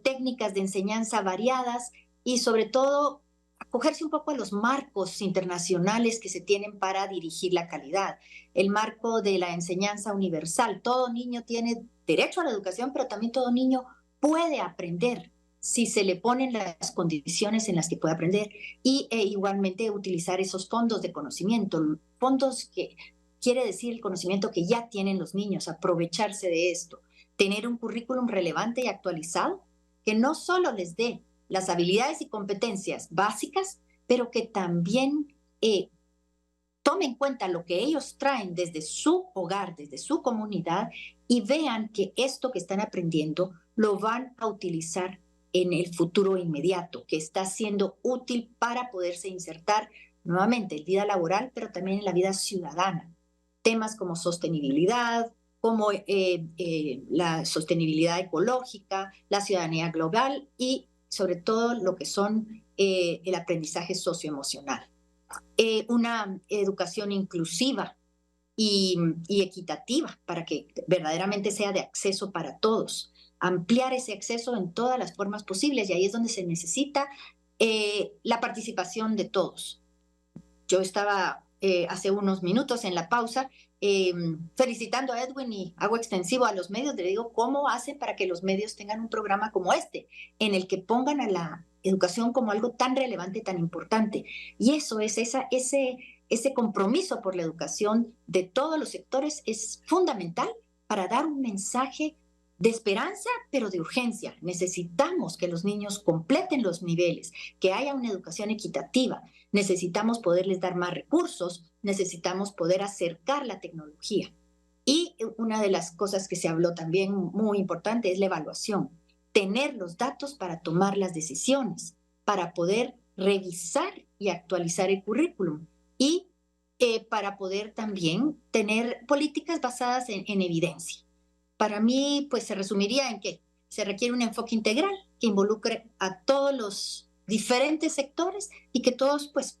técnicas de enseñanza variadas y sobre todo acogerse un poco a los marcos internacionales que se tienen para dirigir la calidad. El marco de la enseñanza universal. Todo niño tiene derecho a la educación, pero también todo niño puede aprender si se le ponen las condiciones en las que puede aprender y igualmente utilizar esos fondos de conocimiento, fondos que quiere decir el conocimiento que ya tienen los niños, aprovecharse de esto, tener un currículum relevante y actualizado que no solo les dé las habilidades y competencias básicas, pero que también tome en cuenta lo que ellos traen desde su hogar, desde su comunidad, y vean que esto que están aprendiendo lo van a utilizar en el futuro inmediato, que está siendo útil para poderse insertar nuevamente en vida laboral, pero también en la vida ciudadana. Temas como sostenibilidad, como la sostenibilidad ecológica, la ciudadanía global y sobre todo lo que son el aprendizaje socioemocional. Una educación inclusiva y equitativa para que verdaderamente sea de acceso para todos. Ampliar ese acceso en todas las formas posibles y ahí es donde se necesita la participación de todos. Yo estaba hace unos minutos en la pausa felicitando a Edwin y hago extensivo a los medios, le digo cómo hacen para que los medios tengan un programa como este, en el que pongan a la educación como algo tan relevante, tan importante. Y eso es ese compromiso por la educación de todos los sectores es fundamental para dar un mensaje de esperanza, pero de urgencia. Necesitamos que los niños completen los niveles, que haya una educación equitativa. Necesitamos poderles dar más recursos, necesitamos poder acercar la tecnología. Y una de las cosas que se habló también muy importante es la evaluación. Tener los datos para tomar las decisiones, para poder revisar y actualizar el currículum y para poder también tener políticas basadas en evidencia. Para mí, pues se resumiría en que se requiere un enfoque integral que involucre a todos los diferentes sectores y que todos, pues,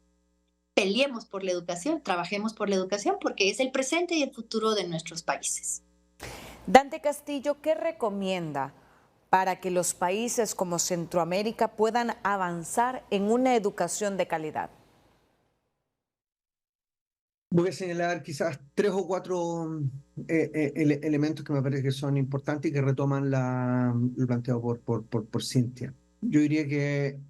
peleemos por la educación, trabajemos por la educación, porque es el presente y el futuro de nuestros países. Dante Castillo, ¿qué recomienda para que los países como Centroamérica puedan avanzar en una educación de calidad? Voy a señalar quizás 3 o 4 elementos que me parece que son importantes y que retoman el planteado por Cintia. Yo diría que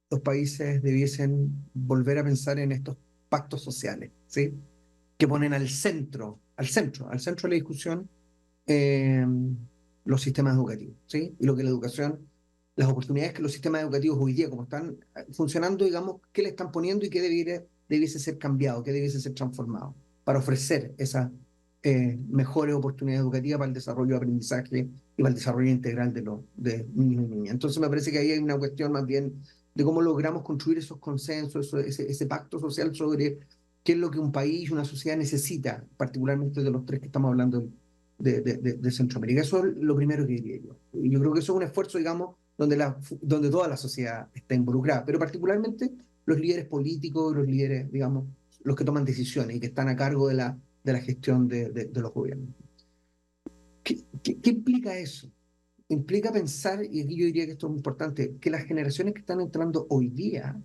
los países debiesen volver a pensar en estos pactos sociales, ¿sí? Que ponen al centro de la discusión los sistemas educativos, ¿sí? Y lo que la educación, las oportunidades que los sistemas educativos hoy día, como están funcionando, digamos, qué le están poniendo y qué debiese ser cambiado, qué debiese ser transformado, para ofrecer esas mejores oportunidades educativas para el desarrollo de aprendizaje y para el desarrollo integral de niños y niñas. Entonces me parece que ahí hay una cuestión más bien de cómo logramos construir esos consensos, ese pacto social sobre qué es lo que un país, una sociedad necesita, particularmente de los tres que estamos hablando de Centroamérica. Eso es lo primero que diría yo. Y yo creo que eso es un esfuerzo, digamos, donde toda la sociedad está involucrada, pero particularmente los líderes políticos, los líderes, digamos, los que toman decisiones y que están a cargo de la gestión de los gobiernos. ¿Qué implica eso? Implica pensar, y aquí yo diría que esto es muy importante, que las generaciones que están entrando hoy día,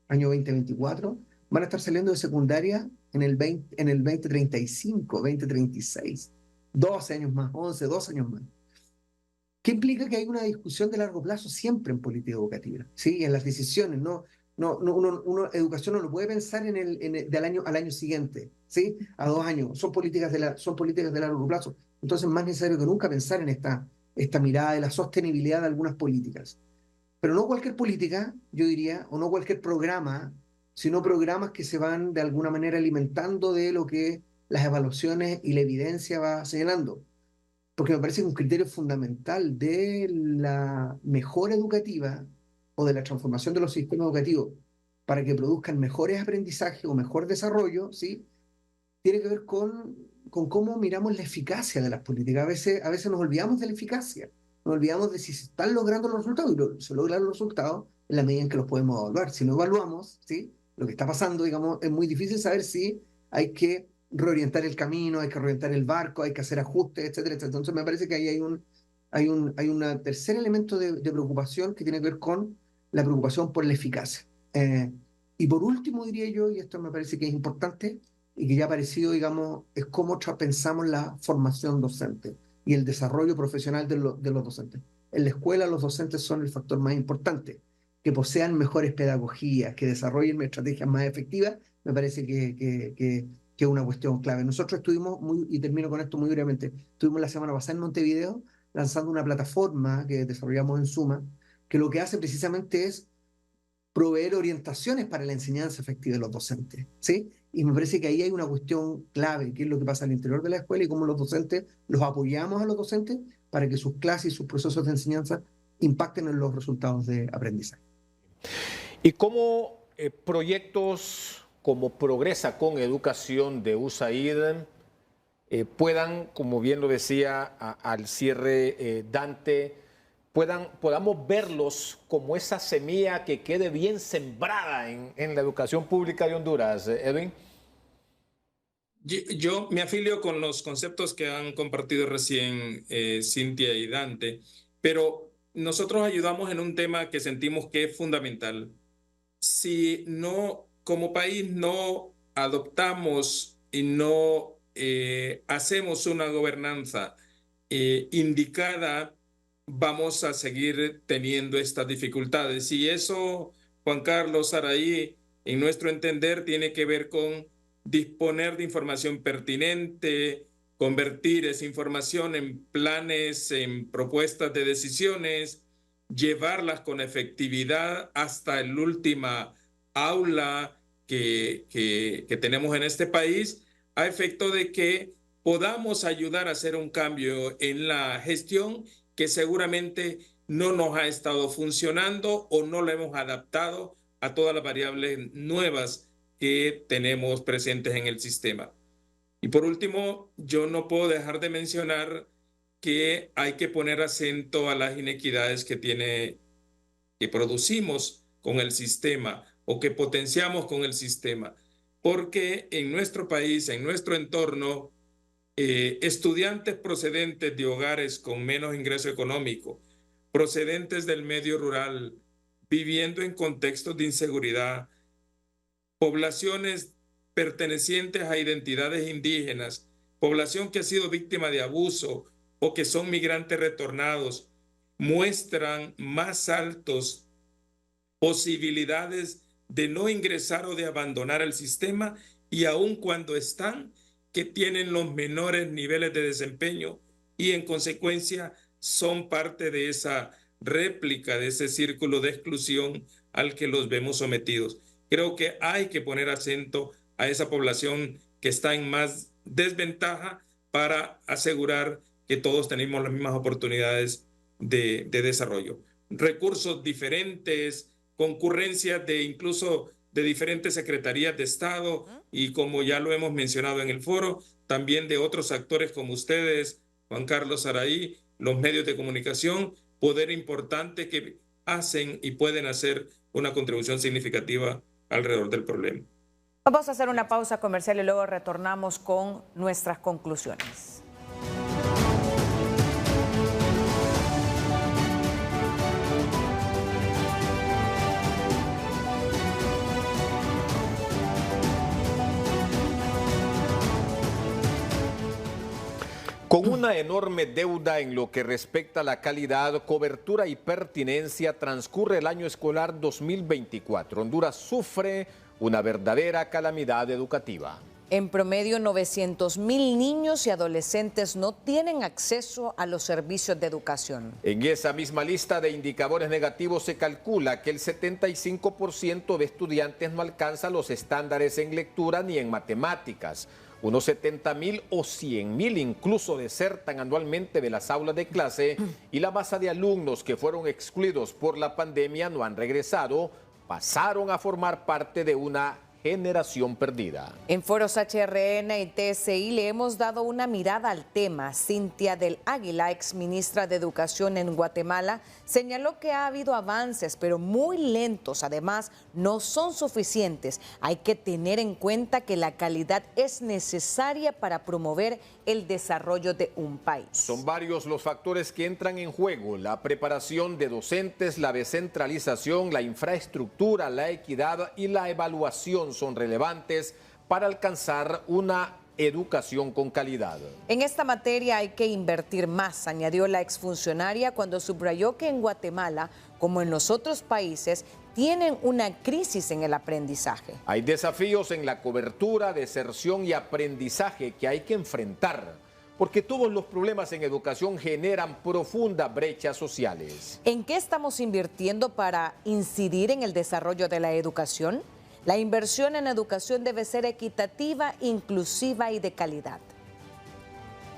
año 2024, van a estar saliendo de secundaria en el 2035, 2036, 12 años más, 11, 12 años más. ¿Qué implica? Que hay una discusión de largo plazo siempre en política educativa, ¿sí? En las decisiones, educación no lo puede pensar del año al año siguiente, ¿sí? A 2 años, son políticas de largo plazo. Entonces es más necesario que nunca pensar en esta mirada de la sostenibilidad de algunas políticas. Pero no cualquier política, yo diría, o no cualquier programa, sino programas que se van de alguna manera alimentando de lo que las evaluaciones y la evidencia va señalando. Porque me parece que un criterio fundamental de la mejora educativa o de la transformación de los sistemas educativos para que produzcan mejores aprendizajes o mejor desarrollo, ¿sí? Tiene que ver con con cómo miramos la eficacia de las políticas. A veces nos olvidamos de la eficacia, nos olvidamos de si se están logrando los resultados, y se logran los resultados en la medida en que los podemos evaluar. Si no evaluamos, ¿sí?, lo que está pasando, digamos, es muy difícil saber si hay que reorientar el camino, hay que reorientar el barco, hay que hacer ajustes, etcétera, etcétera. Entonces me parece que ahí hay un tercer elemento de preocupación que tiene que ver con la preocupación por la eficacia. Y por último diría yo, y esto me parece que es importante, y que ya ha aparecido, digamos, es cómo pensamos la formación docente y el desarrollo profesional de los docentes. En la escuela los docentes son el factor más importante. Que posean mejores pedagogías, que desarrollen estrategias más efectivas, me parece que es una cuestión clave. Nosotros estuvimos, y termino con esto muy brevemente, estuvimos la semana pasada en Montevideo lanzando una plataforma que desarrollamos en Suma, que lo que hace precisamente es proveer orientaciones para la enseñanza efectiva de los docentes, ¿sí? Y me parece que ahí hay una cuestión clave, que es lo que pasa al interior de la escuela y cómo los docentes, los apoyamos a los docentes para que sus clases y sus procesos de enseñanza impacten en los resultados de aprendizaje. ¿Y cómo proyectos como Progresa con Educación de USAID puedan, como bien lo decía al cierre Dante, podamos verlos como esa semilla que quede bien sembrada en la educación pública de Honduras, Edwin? Yo me afilio con los conceptos que han compartido recién Cintia y Dante, pero nosotros ayudamos en un tema que sentimos que es fundamental. Si no, como país, no adoptamos y no hacemos una gobernanza indicada, vamos a seguir teniendo estas dificultades. Y eso, Juan Carlos, Saraí, en nuestro entender, tiene que ver con disponer de información pertinente, convertir esa información en planes, en propuestas de decisiones, llevarlas con efectividad hasta el última aula que tenemos en este país, a efecto de que podamos ayudar a hacer un cambio en la gestión que seguramente no nos ha estado funcionando o no lo hemos adaptado a todas las variables nuevas que tenemos presentes en el sistema. Y por último, yo no puedo dejar de mencionar que hay que poner acento a las inequidades que producimos con el sistema o que potenciamos con el sistema, porque en nuestro país, en nuestro entorno, estudiantes procedentes de hogares con menos ingreso económico, procedentes del medio rural, viviendo en contextos de inseguridad, poblaciones pertenecientes a identidades indígenas, población que ha sido víctima de abuso o que son migrantes retornados, muestran más altos posibilidades de no ingresar o de abandonar el sistema, y aun cuando están, que tienen los menores niveles de desempeño y en consecuencia son parte de esa réplica, de ese círculo de exclusión al que los vemos sometidos. Creo que hay que poner acento a esa población que está en más desventaja para asegurar que todos tenemos las mismas oportunidades de desarrollo. Recursos diferentes, concurrencia incluso de diferentes secretarías de Estado y, como ya lo hemos mencionado en el foro, también de otros actores como ustedes, Juan Carlos, Saraí, los medios de comunicación, poder importante que hacen y pueden hacer una contribución significativa alrededor del problema. Vamos a hacer una pausa comercial y luego retornamos con nuestras conclusiones. Con una enorme deuda en lo que respecta a la calidad, cobertura y pertinencia, transcurre el año escolar 2024. Honduras sufre una verdadera calamidad educativa. En promedio, 900,000 niños y adolescentes no tienen acceso a los servicios de educación. En esa misma lista de indicadores negativos se calcula que el 75% de estudiantes no alcanza los estándares en lectura ni en matemáticas. Unos 70,000 o 100,000 incluso desertan anualmente de las aulas de clase, y la masa de alumnos que fueron excluidos por la pandemia no han regresado, pasaron a formar parte de una generación perdida. En foros HRN y TSI le hemos dado una mirada al tema. Cintia del Águila, exministra de Educación en Guatemala, señaló que ha habido avances, pero muy lentos. Además, no son suficientes. Hay que tener en cuenta que la calidad es necesaria para promover el desarrollo de un país. Son varios los factores que entran en juego: la preparación de docentes, la descentralización, la infraestructura, la equidad y la evaluación son relevantes para alcanzar una educación con calidad. En esta materia hay que invertir más, añadió la exfuncionaria cuando subrayó que en Guatemala, como en los otros países, tienen una crisis en el aprendizaje. Hay desafíos en la cobertura, deserción y aprendizaje que hay que enfrentar, porque todos los problemas en educación generan profundas brechas sociales. ¿En qué estamos invirtiendo para incidir en el desarrollo de la educación? La inversión en educación debe ser equitativa, inclusiva y de calidad.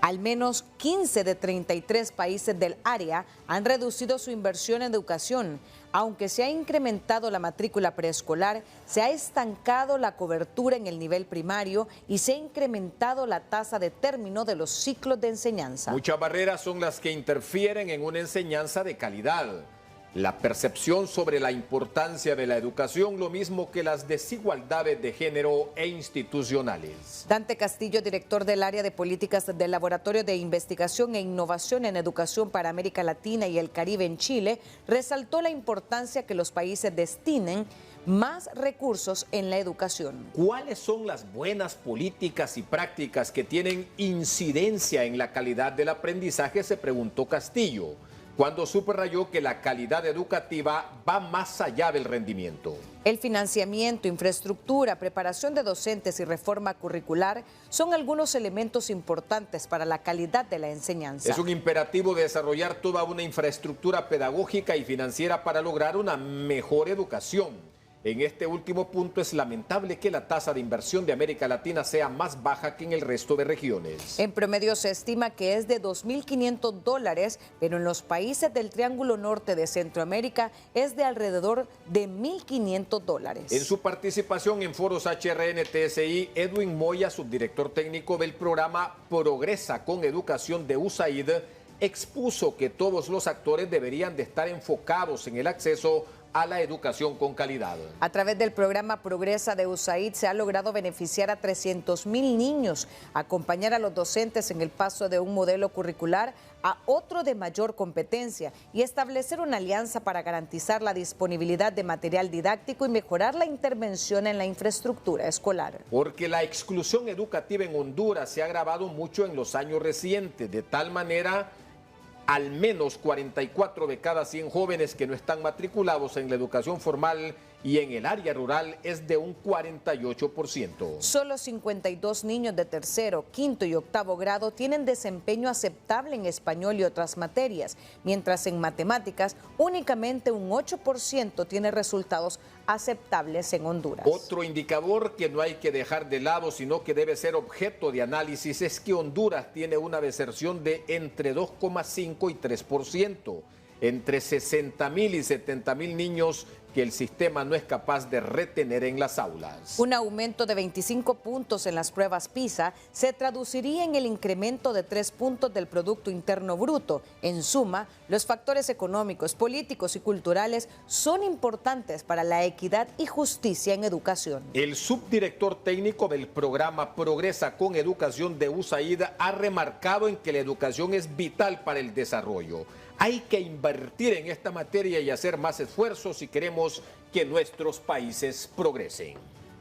Al menos 15 de 33 países del área han reducido su inversión en educación. Aunque se ha incrementado la matrícula preescolar, se ha estancado la cobertura en el nivel primario y se ha incrementado la tasa de término de los ciclos de enseñanza. Muchas barreras son las que interfieren en una enseñanza de calidad. La percepción sobre la importancia de la educación, lo mismo que las desigualdades de género e institucionales. Dante Castillo, director del área de políticas del Laboratorio de Investigación e Innovación en Educación para América Latina y el Caribe en Chile, resaltó la importancia que los países destinen más recursos en la educación. ¿Cuáles son las buenas políticas y prácticas que tienen incidencia en la calidad del aprendizaje?, se preguntó Castillo, cuando subrayó que la calidad educativa va más allá del rendimiento. El financiamiento, infraestructura, preparación de docentes y reforma curricular son algunos elementos importantes para la calidad de la enseñanza. Es un imperativo desarrollar toda una infraestructura pedagógica y financiera para lograr una mejor educación. En este último punto es lamentable que la tasa de inversión de América Latina sea más baja que en el resto de regiones. En promedio se estima que es de $2.500, pero en los países del Triángulo Norte de Centroamérica es de alrededor de $1.500. En su participación en foros HRN-TSI, Edwin Moya, subdirector técnico del programa Progresa con Educación de USAID, expuso que todos los actores deberían de estar enfocados en el acceso a la educación con calidad. A través del programa Progresa de USAID se ha logrado beneficiar a 300,000 niños, acompañar a los docentes en el paso de un modelo curricular a otro de mayor competencia y establecer una alianza para garantizar la disponibilidad de material didáctico y mejorar la intervención en la infraestructura escolar. Porque la exclusión educativa en Honduras se ha agravado mucho en los años recientes, de tal manera al menos 44 de cada 100 jóvenes que no están matriculados en la educación formal y en el área rural es de un 48%. Solo 52 niños de tercero, quinto y octavo grado tienen desempeño aceptable en español y otras materias, mientras en matemáticas únicamente un 8% tiene resultados aceptables en Honduras. Otro indicador que no hay que dejar de lado, sino que debe ser objeto de análisis, es que Honduras tiene una deserción de entre 2,5 y 3%, entre 60,000 y 70,000 niños que el sistema no es capaz de retener en las aulas. Un aumento de 25 puntos en las pruebas PISA se traduciría en el incremento de 3 puntos del Producto Interno Bruto. En suma, los factores económicos, políticos y culturales son importantes para la equidad y justicia en educación. El subdirector técnico del programa Progresa con Educación de USAID ha remarcado en que la educación es vital para el desarrollo. Hay que invertir en esta materia y hacer más esfuerzos si queremos que nuestros países progresen.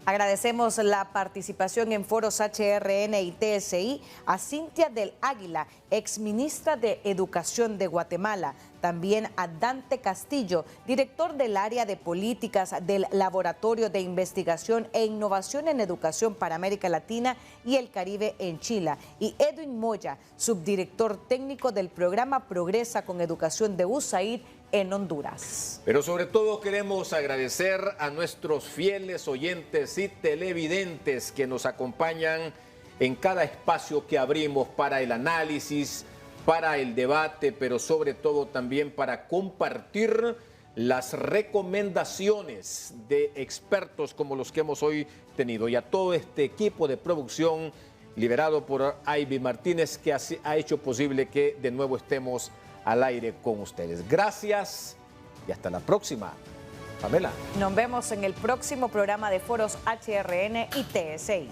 Agradecemos la participación en foros HRN y TSI a Cintia del Águila, exministra de Educación de Guatemala, también a Dante Castillo, director del área de políticas del Laboratorio de Investigación e Innovación en Educación para América Latina y el Caribe en Chile, y Edwin Moya, subdirector técnico del programa Progresa con Educación de USAID en Honduras. Pero sobre todo queremos agradecer a nuestros fieles oyentes y televidentes que nos acompañan en cada espacio que abrimos para el análisis, para el debate, pero sobre todo también para compartir las recomendaciones de expertos como los que hemos hoy tenido y a todo este equipo de producción liderado por Ivy Martínez que ha hecho posible que de nuevo estemos al aire con ustedes. Gracias y hasta la próxima. Pamela. Nos vemos en el próximo programa de Foros HRN y TSI.